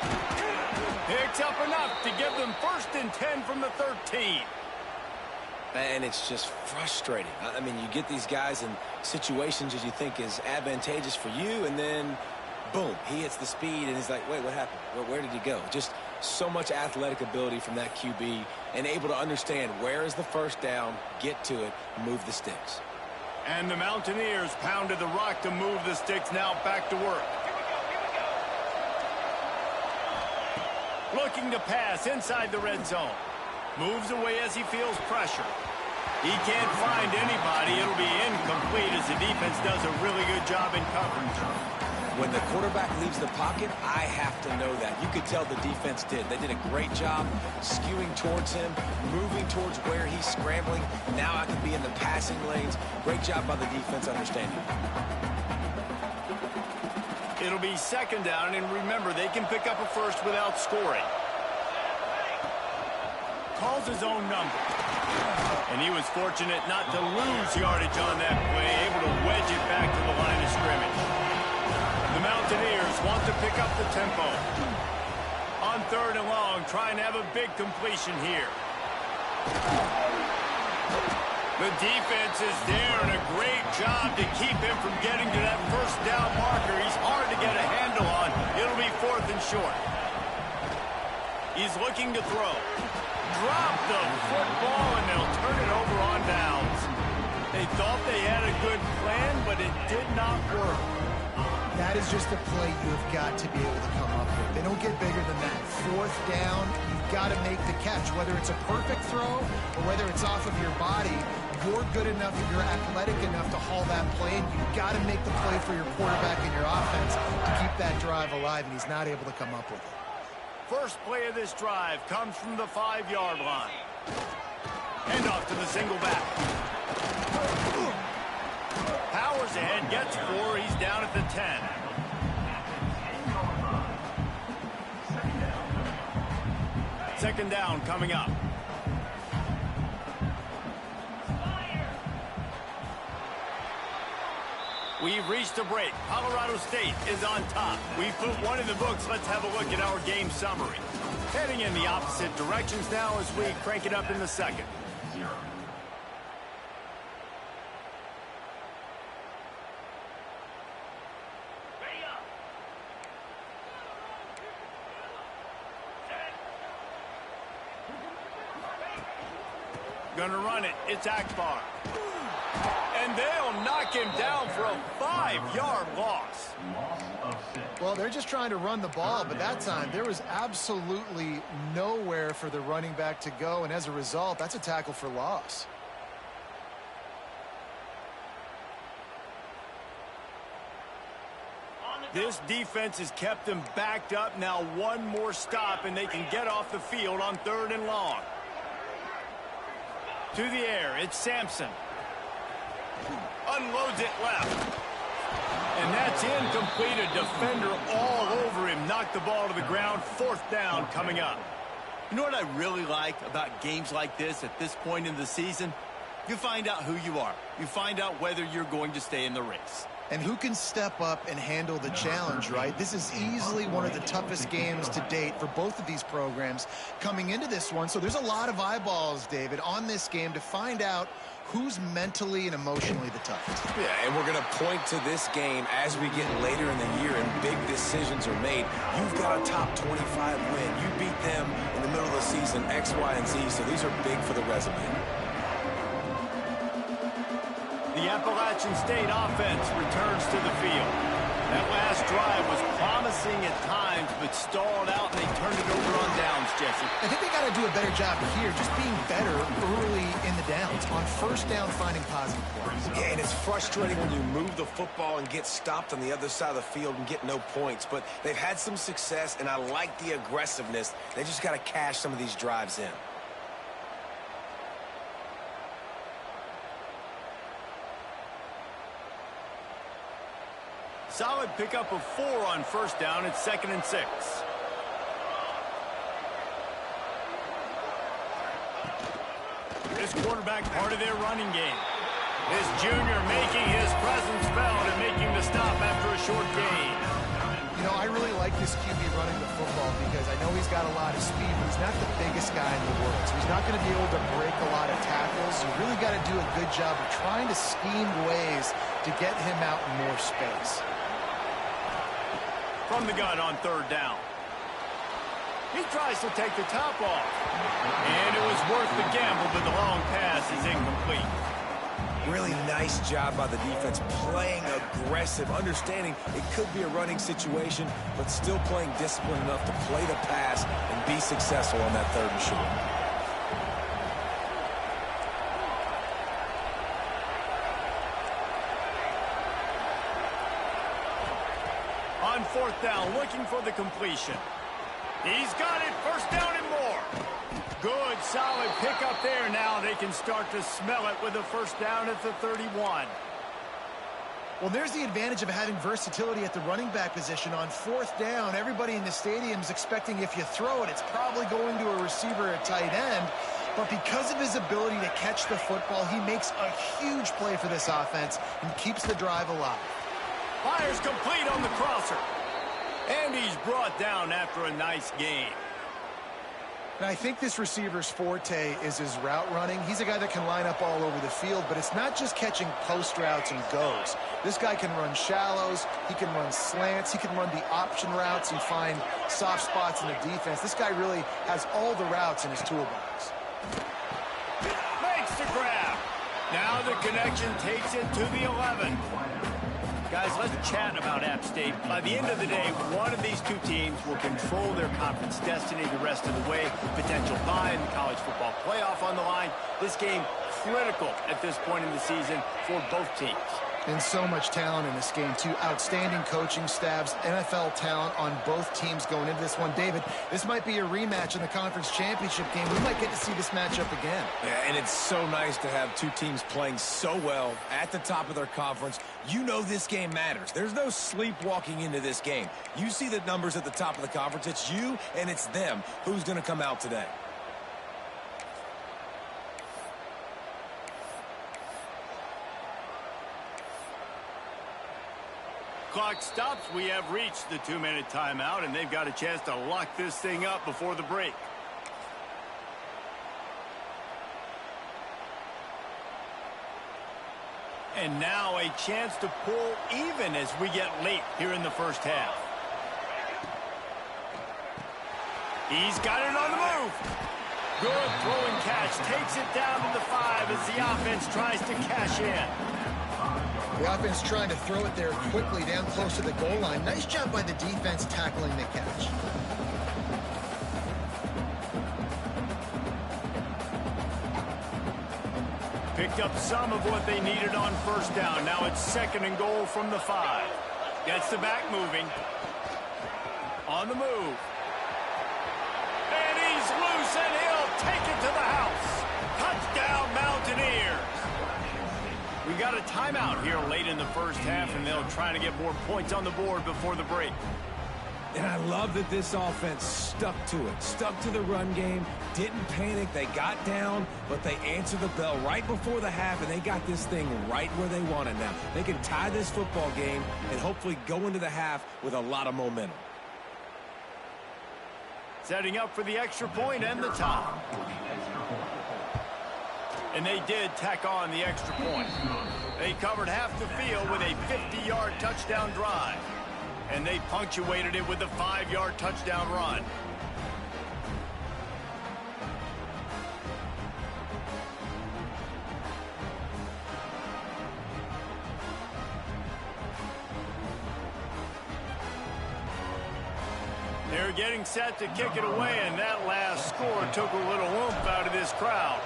[SPEAKER 5] Picks up enough to give them 1st and 10 from the 13.
[SPEAKER 7] And it's just frustrating. I mean, you get these guys in situations that you think is advantageous for you, and then, boom, he hits the speed, and he's like, wait, what happened? Where did he go? Just so much athletic ability from that QB, and able to understand where is the 1st down, get to it, move the sticks.
[SPEAKER 5] And the Mountaineers pounded the rock to move the sticks. Now back to work. Looking to pass inside the red zone. Moves away as he feels pressure. He can't find anybody. It'll be incomplete as the defense does a really good job in coverage.
[SPEAKER 7] When the quarterback leaves the pocket, I have to know that. You could tell the defense did. They did a great job skewing towards him, moving towards where he's scrambling. Now I can be in the passing lanes. Great job by the defense understanding.
[SPEAKER 5] It'll be 2nd down, and remember, they can pick up a 1st without scoring. Calls his own number. And he was fortunate not to lose yardage on that play, able to wedge it back to the line of scrimmage. The Mountaineers want to pick up the tempo. On 3rd and long, trying to have a big completion here. The defense is there, and a great job to keep him from getting to that 1st down marker. He's hard to get a handle on. It'll be 4th and short. He's looking to throw. Drop the football, and they'll turn it over on downs. They thought they had a good plan, but it did not work.
[SPEAKER 6] That is just a play you've got to be able to come up with. They don't get bigger than that. 4th down, you've got to make the catch. Whether it's a perfect throw or whether it's off of your body, you're good enough, you're athletic enough to haul that play, and you've got to make the play for your quarterback and your offense to keep that drive alive, and he's not able to come up with it.
[SPEAKER 5] first play of this drive comes from the 5-yard line. Hand off to the single back. Powers ahead, gets 4. He's down at the 10. Second down coming up. We've reached a break. Colorado State is on top. We've put one in the books. Let's have a look at our game summary. Heading in the opposite directions now as we crank it up in the second. Gonna run it. It's Akbar. And they'll knock him down for a 5-yard loss.
[SPEAKER 6] Well, they're just trying to run the ball, but that time there was absolutely nowhere for the running back to go, and as a result, that's a tackle for loss.
[SPEAKER 5] This defense has kept them backed up. Now one more stop, and they can get off the field on 3rd and long. To the air, it's Sampson. Unloads it left. And that's incomplete. A defender all over him. Knocked the ball to the ground. 4th down coming up.
[SPEAKER 9] You know what I really like about games like this at this point in the season? You find out who you are. You find out whether you're going to stay in the race.
[SPEAKER 6] And who can step up and handle the challenge, right? This is easily one of the toughest games to date for both of these programs coming into this one. So there's a lot of eyeballs, David, on this game to find out who's mentally and emotionally the toughest.
[SPEAKER 7] Yeah, and we're going to point to this game as we get later in the year and big decisions are made. You've got a top 25 win. You beat them in the middle of the season, X, Y, and Z, so these are big for the resume.
[SPEAKER 5] The Appalachian State offense returns to the field. That last drive was promising at times, but stalled out, and they turned it over on downs, Jesse.
[SPEAKER 6] I think they got to do a better job here, just being better early in the downs. On 1st down, finding positive plays.
[SPEAKER 7] Yeah, and it's frustrating when you move the football and get stopped on the other side of the field and get no points. But they've had some success, and I like the aggressiveness. They just got to cash some of these drives in.
[SPEAKER 5] Solid pickup of 4 on 1st down. It's 2nd and 6. This quarterback part of their running game. This junior making his presence felt and making the stop after a short gain.
[SPEAKER 6] You know, I really like this QB running the football because I know he's got a lot of speed, but he's not the biggest guy in the world. So he's not going to be able to break a lot of tackles. You really got to do a good job of trying to scheme ways to get him out in more space.
[SPEAKER 5] From the gun on 3rd down. He tries to take the top off. And it was worth the gamble, but the long pass is incomplete.
[SPEAKER 7] Really nice job by the defense, playing aggressive, understanding it could be a running situation, but still playing disciplined enough to play the pass and be successful on that 3rd and short.
[SPEAKER 5] On 4th down, looking for the completion. He's got it, 1st down and more. Good, solid pickup there. Now they can start to smell it with a 1st down at the 31.
[SPEAKER 6] Well, there's the advantage of having versatility at the running back position. On 4th down, everybody in the stadium is expecting if you throw it, it's probably going to a receiver at tight end. But because of his ability to catch the football, he makes a huge play for this offense and keeps the drive alive.
[SPEAKER 5] Fires complete on the crosser. And he's brought down after a nice gain.
[SPEAKER 6] And I think this receiver's forte is his route running. He's a guy that can line up all over the field, but it's not just catching post routes and goes. This guy can run shallows, he can run slants, he can run the option routes and find soft spots in the defense. This guy really has all the routes in his toolbox.
[SPEAKER 5] Makes the grab. Now the connection takes it to the 11. Guys, let's chat about App State. By the end of the day, one of these two teams will control their conference destiny the rest of the way. Potential bye in the college football playoff on the line. This game critical at this point in the season for both teams.
[SPEAKER 6] And so much talent in this game, too. Outstanding coaching staffs, NFL talent on both teams going into this one. David, this might be a rematch in the conference championship game. We might get to see this matchup again.
[SPEAKER 8] Yeah, and it's so nice to have two teams playing so well at the top of their conference. You know this game matters. There's no sleepwalking into this game. You see the numbers at the top of the conference. It's you and it's them. Who's going to come out today?
[SPEAKER 5] Clock stops. We have reached the 2-minute timeout, and they've got a chance to lock this thing up before the break. And now a chance to pull even as we get late here in the first half. He's got it on the move. Good throwing catch. Takes it down to the 5 as the offense tries to cash in.
[SPEAKER 6] The offense trying to throw it there quickly down close to the goal line. Nice job by the defense tackling the catch.
[SPEAKER 5] Picked up some of what they needed on first down. Now it's 2nd and goal from the 5. Gets the back moving. On the move. And he's loose, and he'll take it to the house. Touchdown, Mountaineers. We got a timeout here late in the first half, and they'll try to get more points on the board before the break.
[SPEAKER 8] And I love that this offense stuck to it, stuck to the run game, didn't panic. They got down, but they answered the bell right before the half, and they got this thing right where they want it now. They can tie this football game and hopefully go into the half with a lot of momentum.
[SPEAKER 5] Setting up for the extra point and the tie. And they did tack on the extra point. They covered half the field with a 50-yard touchdown drive. And they punctuated it with a 5-yard touchdown run. They're getting set to kick it away, and that last score took a little oomph out of this crowd.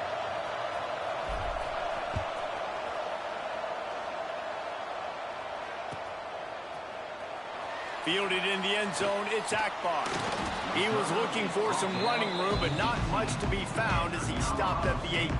[SPEAKER 5] Fielded in the end zone, it's Akbar. He was looking for some running room, but not much to be found as he stopped at the 18.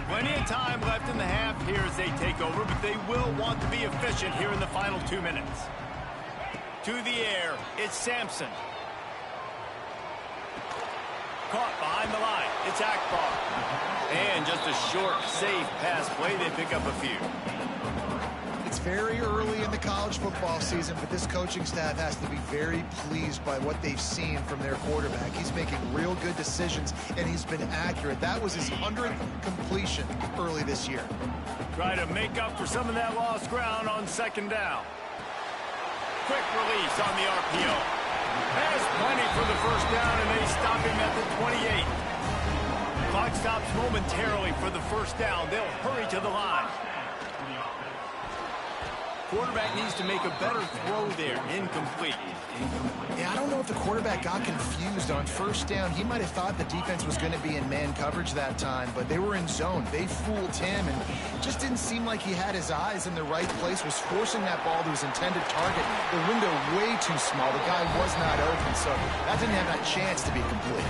[SPEAKER 5] Plenty of time left in the half here as they take over, but they will want to be efficient here in the final 2 minutes. To the air, it's Sampson. Caught behind the line, it's Akbar. And just a short, safe pass play, they pick up a few.
[SPEAKER 6] It's very early in the college football season, but this coaching staff has to be very pleased by what they've seen from their quarterback. He's making real good decisions, and he's been accurate. That was his 100th completion early this year.
[SPEAKER 5] Try to make up for some of that lost ground on 2nd down. Quick release on the RPO. Has plenty for the first down, and they stop him at the 28. Clock stops momentarily for the first down. They'll hurry to the line. Quarterback needs to make a better throw there. Incomplete.
[SPEAKER 6] Yeah, I don't know if the quarterback got confused on first down. He might have thought the defense was going to be in man coverage that time, but they were in zone. They fooled him, and just didn't seem like he had his eyes in the right place, was forcing that ball to his intended target. The window way too small. The guy was not open, so that didn't have that chance to be complete.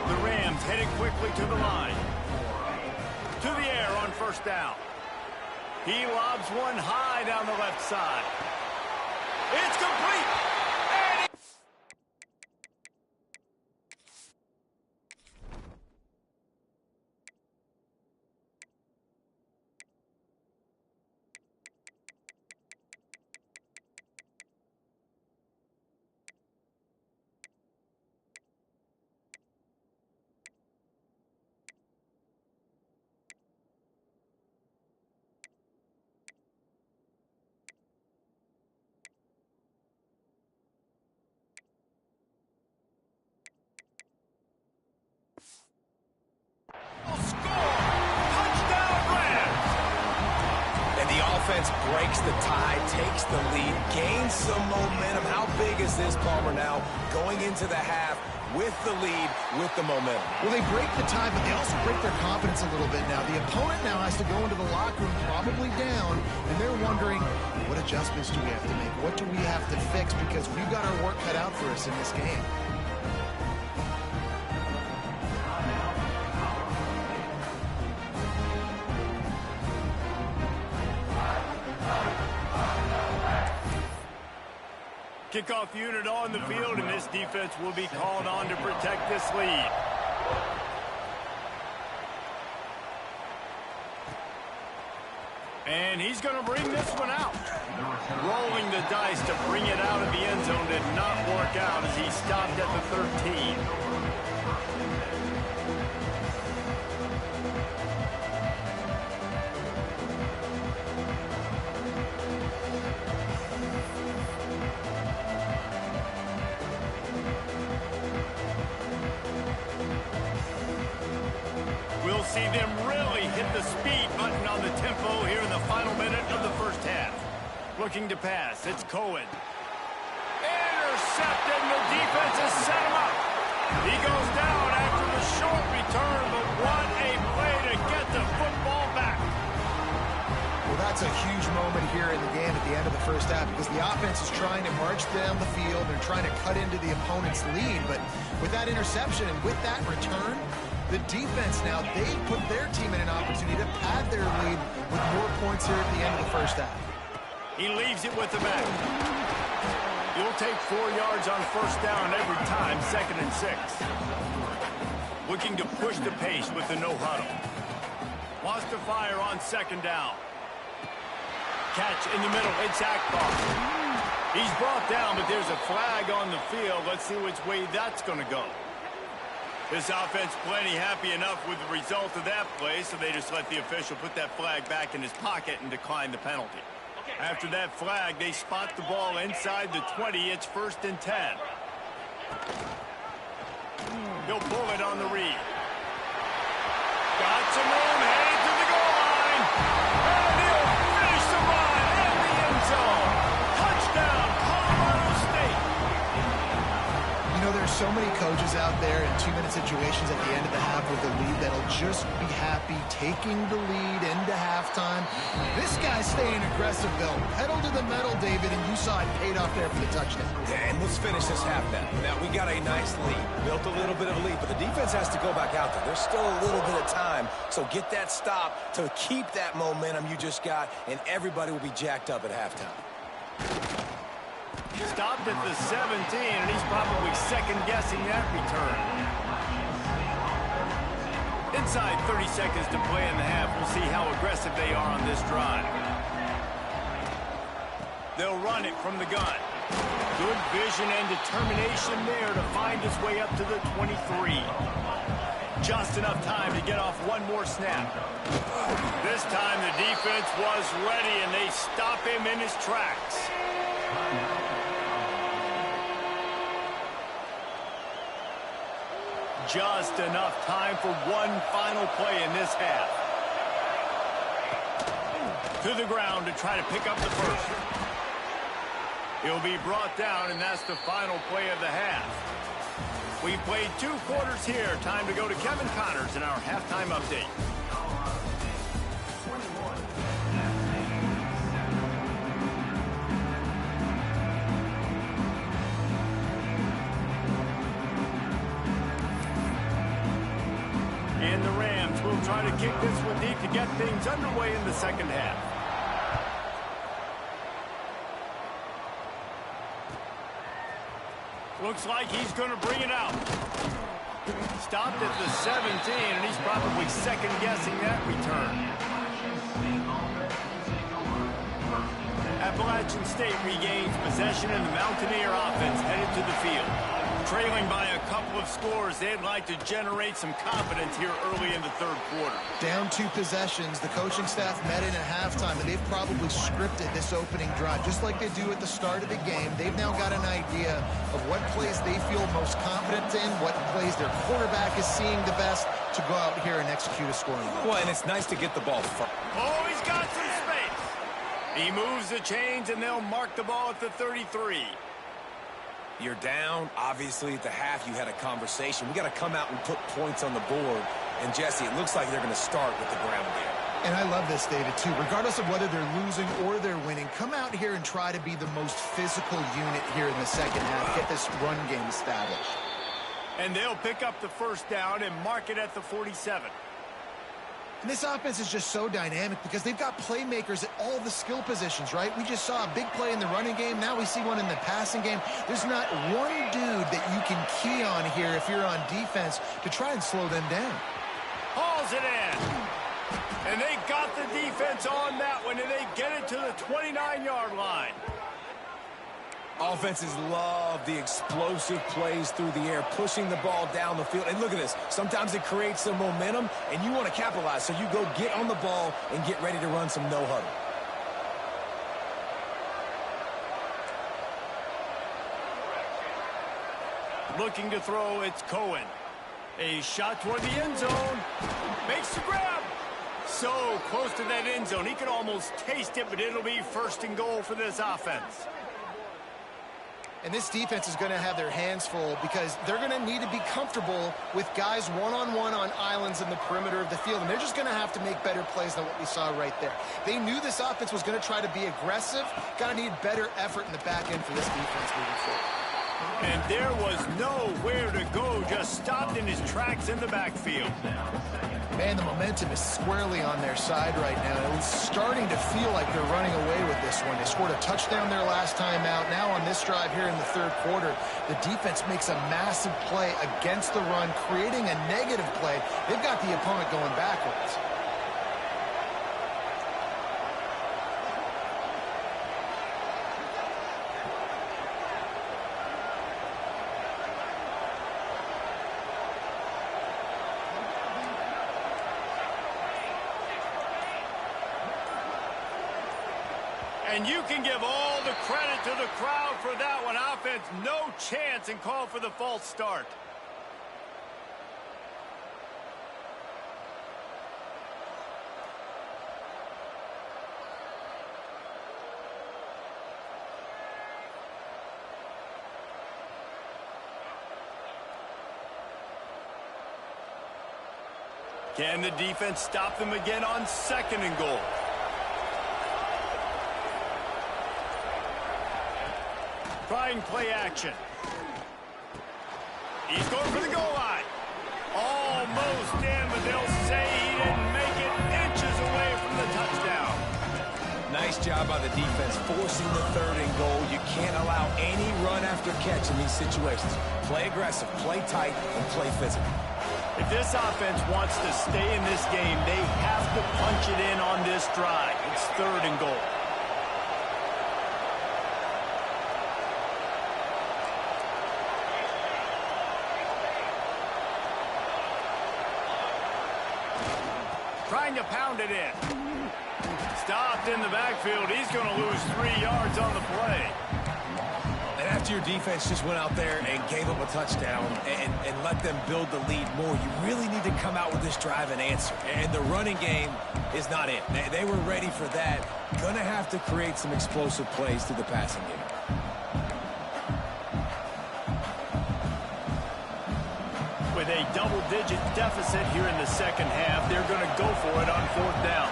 [SPEAKER 5] The Rams heading quickly to the line. To the air on first down. He lobs one high down the left side. It's complete.
[SPEAKER 8] offense breaks the tie, takes the lead, gains some momentum. How big is this, Palmer, now going into the half with the lead, with the momentum?
[SPEAKER 6] Well, they break the tie, but they also break their confidence a little bit now. The opponent now has to go into the locker room probably down, and they're wondering, what adjustments do we have to make? What do we have to fix? Because we've got our work cut out for us in this game.
[SPEAKER 5] Kickoff unit on the field, and this defense will be called on to protect this lead. And he's going to bring this one out. Rolling the dice to bring it out of the end zone did not work out as he stopped at the 13. We'll see them really hit the speed button on the tempo here in the final minute of the first half. Looking to pass, it's Cohen. Intercepted, and the defense has set him up. He goes down after the short return, but what a play to get the football back.
[SPEAKER 6] Well, that's a huge moment here in the game at the end of the first half because the offense is trying to march down the field. They're trying to cut into the opponent's lead, but with that interception and with that return, the defense now, they put their team in an opportunity to pad their lead with more points here at the end of the first half.
[SPEAKER 5] He leaves it with the back. You'll take 4 yards on first down every time, 2nd and 6. Looking to push the pace with the no huddle. Wants to fire on 2nd down. Catch in the middle, it's Akbar. He's brought down, but there's a flag on the field. Let's see which way that's going to go. This offense plenty happy enough with the result of that play, so they just let the official put that flag back in his pocket and decline the penalty. After that flag, they spot the ball inside the 20. It's 1st and 10. He'll pull it on the read. Got some room, headed to the goal line. And he'll finish the run in the end zone. Touchdown, Colorado State.
[SPEAKER 6] You know, there's so many coaches out there in 2-minute situations at the end of the half with the lead that'll just be happy taking the lead into halftime. This guy's staying aggressive, though. Pedal to the metal, David, and you saw it paid off there for the touchdown.
[SPEAKER 8] And let's finish this half now. Now, we got a nice lead. Built a little bit of a lead, but the defense has to go back out there. There's still a little bit of time, so get that stop to keep that momentum you just got, and everybody will be jacked up at halftime.
[SPEAKER 5] Stopped at the 17, and he's probably second-guessing that return. Inside 30 seconds to play in the half. We'll see how aggressive they are on this drive. They'll run it from the gun. Good vision and determination there to find his way up to the 23. Just enough time to get off one more snap. This time the defense was ready, and they stop him in his tracks. Just enough time for one final play in this half. To the ground to try to pick up the first. He'll be brought down, and that's the final play of the half. We played 2 quarters here. Time to go to Kevin Connors in our halftime update. And the Rams will try to kick this one deep to get things underway in the second half. Looks like he's going to bring it out. Stopped at the 17, and he's probably second-guessing that return. Appalachian State regains possession, and the Mountaineer offense headed to the field. Trailing by a couple of scores, they'd like to generate some confidence here early in the third quarter.
[SPEAKER 6] Down 2 possessions, the coaching staff met in at halftime, and they've probably scripted this opening drive. Just like they do at the start of the game, they've now got an idea of what plays they feel most confident in, what plays their quarterback is seeing the best to go out here and execute a scoring.
[SPEAKER 8] Well, and it's nice to get the ball first.
[SPEAKER 5] Oh, he's got some space. He moves the chains, and they'll mark the ball at the 33.
[SPEAKER 7] You're down. Obviously, at the half, you had a conversation. We got to come out and put points on the board. And, Jesse, it looks like they're going to start with the ground game.
[SPEAKER 6] And I love this, David, too. Regardless of whether they're losing or they're winning, come out here and try to be the most physical unit here in the second half. Get this run game established.
[SPEAKER 5] And they'll pick up the first down and mark it at the 47.
[SPEAKER 6] And this offense is just so dynamic because they've got playmakers at all the skill positions, right? We just saw a big play in the running game. Now we see one in the passing game. There's not one dude that you can key on here if you're on defense to try and slow them down.
[SPEAKER 5] Hauls it in. And they got the defense on that one, and they get it to the 29-yard line.
[SPEAKER 7] Offenses love the explosive plays through the air, pushing the ball down the field. And look at this. Sometimes it creates some momentum, and you want to capitalize. So you go get on the ball and get ready to run some no-huddle.
[SPEAKER 5] Looking to throw, it's Cohen. A shot toward the end zone. Makes the grab. So close to that end zone. He can almost taste it, but it'll be first and goal for this offense.
[SPEAKER 6] And this defense is going to have their hands full because they're going to need to be comfortable with guys one-on-one on islands in the perimeter of the field. And they're just going to have to make better plays than what we saw right there. They knew this offense was going to try to be aggressive. Got to need better effort in the back end for this defense moving forward.
[SPEAKER 5] And there was nowhere to go, just stopped in his tracks in the backfield.
[SPEAKER 6] Man, the momentum is squarely on their side right now. It's starting to feel like they're running away with this one. They scored a touchdown their last time out. Now on this drive here in the third quarter, the defense makes a massive play against the run, creating a negative play. They've got the opponent going backwards.
[SPEAKER 5] And you can give all the credit to the crowd for that one. Offense, no chance, and call for the false start. Can the defense stop them again on second and goal? Trying play action. He's going for the goal line. Almost in, but they'll say he didn't make it, inches away from the touchdown.
[SPEAKER 7] Nice job by the defense forcing the third and goal. You can't allow any run after catch in these situations. Play aggressive, play tight, and play physical.
[SPEAKER 5] If this offense wants to stay in this game, they have to punch it in on this drive. It's third and goal. Trying to pound it in. Stopped in the backfield. He's going to lose 3 yards on the play.
[SPEAKER 7] And after your defense just went out there and gave up a touchdown and let them build the lead more, you really need to come out with this drive and answer. And the running game is not it. They were ready for that. Going to have to create some explosive plays through the passing game.
[SPEAKER 5] With a double-digit deficit here in the second half, they're going to go for it on fourth down.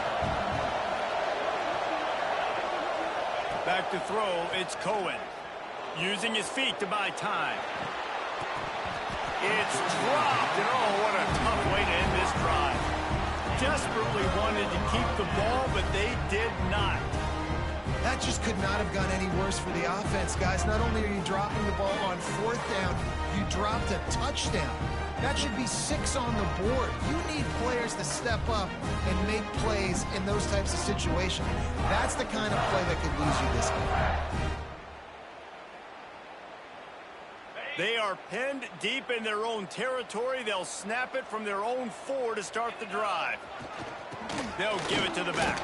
[SPEAKER 5] Back to throw, it's Cohen. Using his feet to buy time. It's dropped, and oh, what a tough way to end this drive. Desperately wanted to keep the ball, but they did not.
[SPEAKER 6] That just could not have gone any worse for the offense, guys. Not only are you dropping the ball on fourth down, you dropped a touchdown. That should be 6 on the board. You need players to step up and make plays in those types of situations. That's the kind of play that could lose you this game.
[SPEAKER 5] They are pinned deep in their own territory. They'll snap it from their own 4 to start the drive. They'll give it to the back.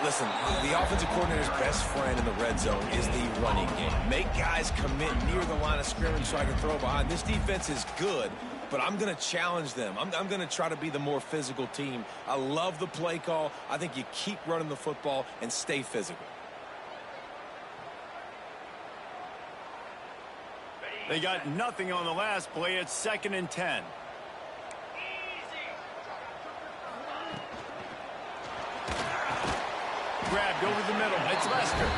[SPEAKER 7] Listen, the offensive coordinator's best friend in the red zone is the running game. Make guys commit near the line of scrimmage so I can throw behind. This defense is good
[SPEAKER 8] but I'm going to challenge them. I'm going to try to be the more physical team. I love the play call. I think you keep running the football and stay physical.
[SPEAKER 5] They got nothing on the last play. It's 2nd and 10. Grabbed over the middle. It's Lester.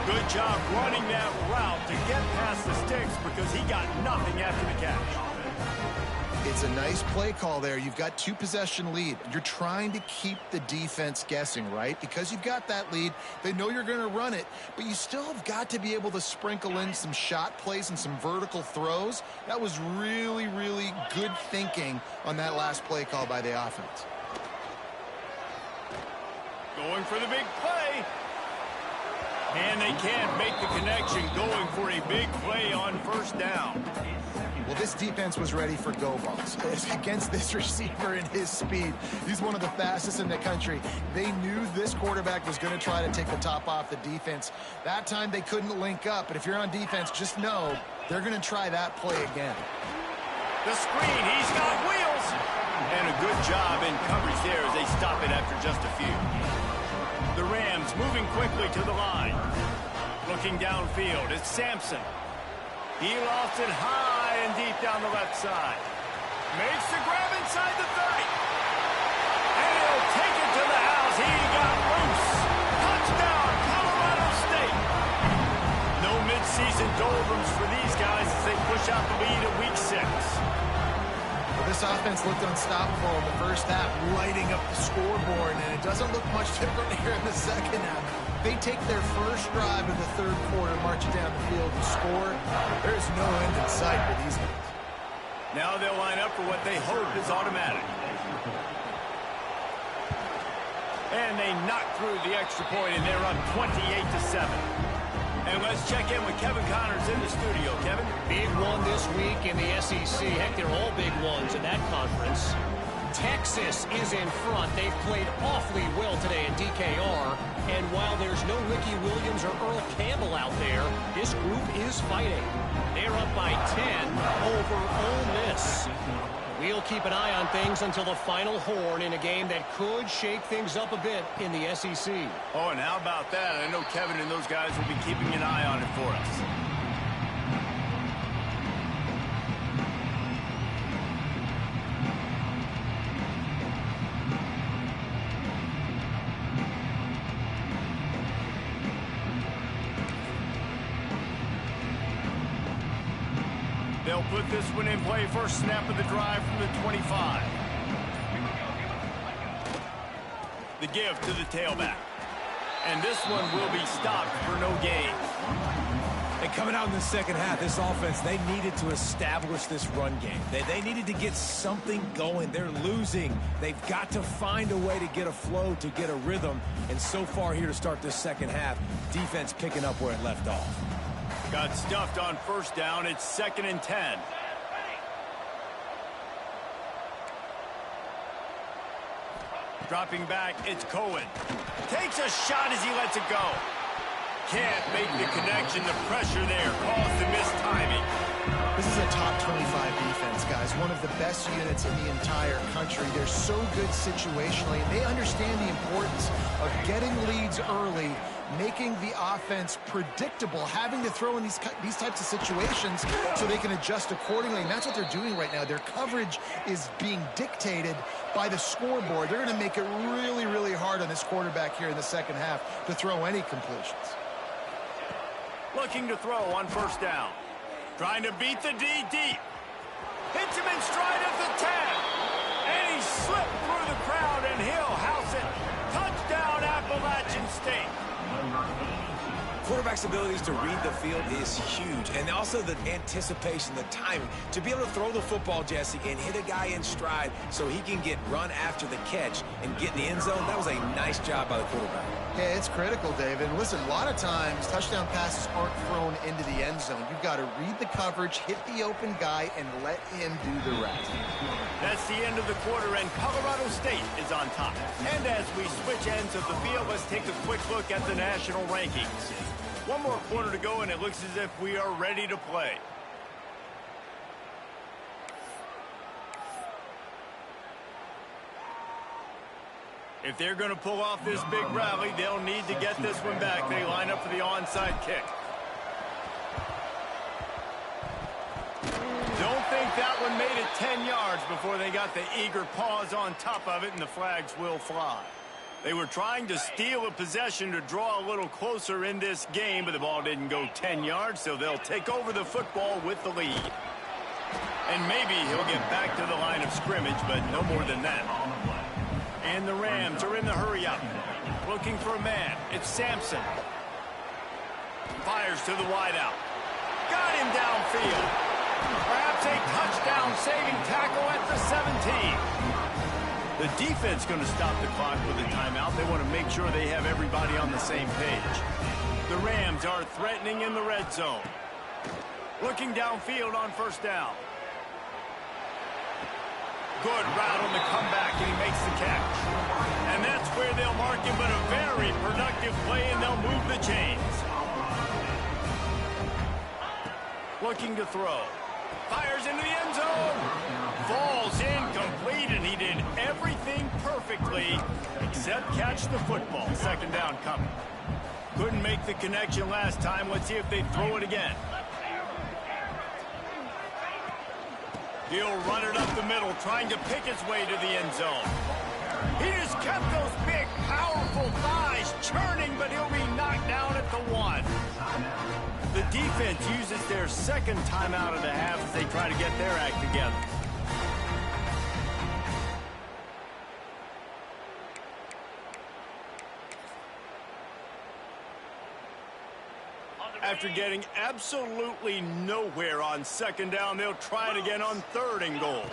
[SPEAKER 5] Good job running that route to get past the sticks because he got nothing after the catch.
[SPEAKER 6] It's a nice play call there. You've got 2-possession lead. You're trying to keep the defense guessing, right? Because you've got that lead. They know you're going to run it, but you still have got to be able to sprinkle in some shot plays and some vertical throws. That was really, really good thinking on that last play call by the offense.
[SPEAKER 5] Going for the big play. And they can't make the connection, going for a big play on 1st down.
[SPEAKER 6] Well, this defense was ready for go balls against this receiver and his speed. He's one of the fastest in the country. They knew this quarterback was going to try to take the top off the defense. That time they couldn't link up, but if you're on defense, just know they're going to try that play again.
[SPEAKER 5] The screen, he's got wheels. And a good job in coverage there as they stop it after just a few. The Rams moving quickly to the line. Looking downfield, it's Sampson. He lost it high and deep down the left side. Makes the grab inside the 30. And he'll take it to the house. He got loose. Touchdown, Colorado State. No midseason doldrums for these guys as they push out the lead at week 6.
[SPEAKER 6] Well, this offense looked unstoppable in the first half, lighting up the scoreboard, and it doesn't look much different here in the second half. They take their first drive of the 3rd quarter, march it down the field and score. There's no end in sight for these guys.
[SPEAKER 5] Now they'll line up for what they hope is automatic. And they knock through the extra point, and they're up 28-7. And let's check in with Kevin Connors in the studio. Kevin?
[SPEAKER 10] Big one this week in the SEC. Heck, they're all big ones in that conference. Texas is in front. They've played awfully well today at DKR. And while there's no Ricky Williams or Earl Campbell out there, this group is fighting. They're up by 10 over Ole Miss. We'll keep an eye on things until the final horn in a game that could shake things up a bit in the SEC.
[SPEAKER 5] Oh, and how about that? I know Kevin and those guys will be keeping an eye on it for us. They'll put this one in play. First snap of the drive from the 25. The give to the tailback. And this one will be stopped for no gain.
[SPEAKER 8] And coming out in the second half, this offense, they needed to establish this run game. They needed to get something going. They're losing. They've got to find a way to get a flow, to get a rhythm. And so far here to start this second half, defense picking up where it left off.
[SPEAKER 5] Got stuffed on 1st down. It's 2nd and 10. Dropping back, it's Cohen. Takes a shot as he lets it go. Can't make the connection. The pressure there caused the mistiming.
[SPEAKER 6] This is a top 25 defense, guys. One of the best units in the entire country. They're so good situationally, and they understand the importance of getting leads early, making the offense predictable, having to throw in these types of situations so they can adjust accordingly. And that's what they're doing right now. Their coverage is being dictated by the scoreboard. They're going to make it really, really hard on this quarterback here in the second half to throw any completions.
[SPEAKER 5] Looking to throw on 1st down. Trying to beat the D deep. Hits him in stride at the 10. And he slipped through the crowd, and he'll house it. Touchdown, Appalachian State.
[SPEAKER 8] Quarterback's abilities to read the field is huge, and also the anticipation, the timing. To be able to throw the football, Jesse, and hit a guy in stride so he can get run after the catch and get in the end zone, that was a nice job by the quarterback.
[SPEAKER 6] Yeah, it's critical, David. Listen, a lot of times touchdown passes aren't thrown into the end zone. You've got to read the coverage, hit the open guy, and let him do the rest.
[SPEAKER 5] That's the end of the quarter, and Colorado State is on top. And as we switch ends of the field, let's take a quick look at the national rankings. One more quarter to go, and it looks as if we are ready to play. If they're going to pull off this big rally, they'll need to get this one back. They line up for the onside kick. Don't think that one made it 10 yards before they got the eager paws on top of it, and the flags will fly. They were trying to steal a possession to draw a little closer in this game, but the ball didn't go 10 yards, so they'll take over the football with the lead. And maybe he'll get back to the line of scrimmage, but no more than that. And the Rams are in the hurry-up. Looking for a man. It's Sampson. Fires to the wideout. Got him downfield. Perhaps a touchdown-saving tackle at the 17. The defense going to stop the clock with a timeout. They want to make sure they have everybody on the same page. The Rams are threatening in the red zone. Looking downfield on first down. Good route on the comeback, and he makes the catch. And that's where they'll mark him, but a very productive play, and they'll move the chains. Looking to throw. Fires into the end zone. Falls incomplete, and he did everything perfectly except catch the football. Second down coming. Couldn't make the connection last time. Let's see if they throw it again. He'll run it up the middle, trying to pick his way to the end zone. He just kept those big, powerful thighs churning, but he'll be knocked down at the 1. The defense uses their second timeout of the half as they try to get their act together. After getting absolutely nowhere on second down, they'll try it again on third and goal.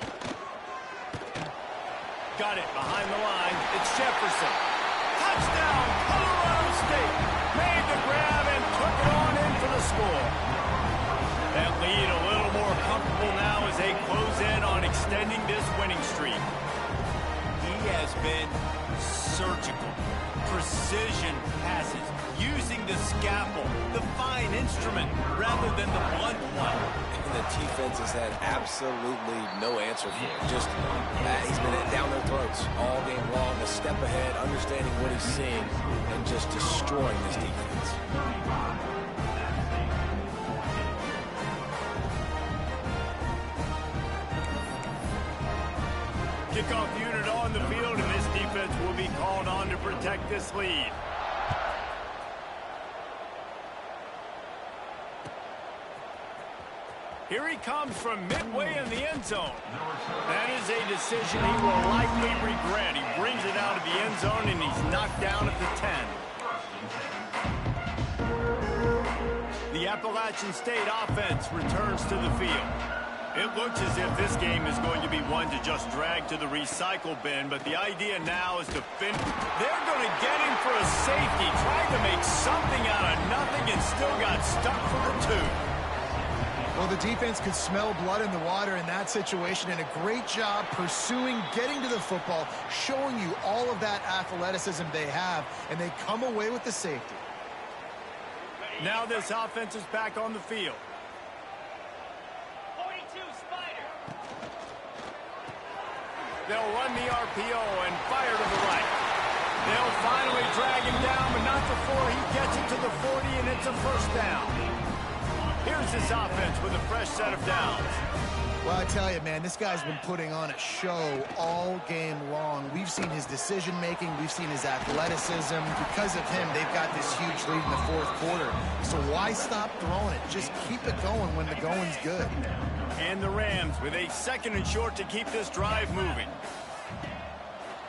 [SPEAKER 5] Got it behind the line. It's Jefferson. Touchdown, Colorado State. Made the grab and took it on in for the score. That lead a little more comfortable now as they close in on extending this winning streak. He has been surgical. Precision passes. Using the scalpel, the fine instrument, rather than the blunt one.
[SPEAKER 7] And the defense has had absolutely no answer for it. Just, he's been down their throats all game long, a step ahead, understanding what he's seeing, and just destroying this defense.
[SPEAKER 5] Kickoff unit on the field, and this defense will be called on to protect this lead. Here he comes from midway in the end zone. That is a decision he will likely regret. He brings it out of the end zone, and he's knocked down at the 10. The Appalachian State offense returns to the field. It looks as if this game is going to be one to just drag to the recycle bin, but the idea now is to finish. They're going to get him for a safety, trying to make something out of nothing, and still got stuck for the 2.
[SPEAKER 6] Well, the defense could smell blood in the water in that situation, and a great job pursuing, getting to the football, showing you all of that athleticism they have, and they come away with the safety.
[SPEAKER 5] Now this offense is back on the field.
[SPEAKER 10] 42 Spider.
[SPEAKER 5] They'll run the RPO and fire to the right. They'll finally drag him down, but not before he gets it to the 40, and it's a first down. Here's this offense with a fresh set of downs.
[SPEAKER 6] Well, I tell you, man, this guy's been putting on a show all game long. We've seen his decision-making. We've seen his athleticism. Because of him, they've got this huge lead in the fourth quarter. So why stop throwing it? Just keep it going when the going's good.
[SPEAKER 5] And the Rams with a second and short to keep this drive moving.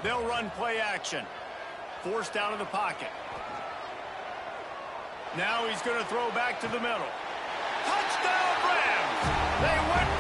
[SPEAKER 5] They'll run play action. Forced out of the pocket. Now he's going to throw back to the middle. Touchdown, Rams! They went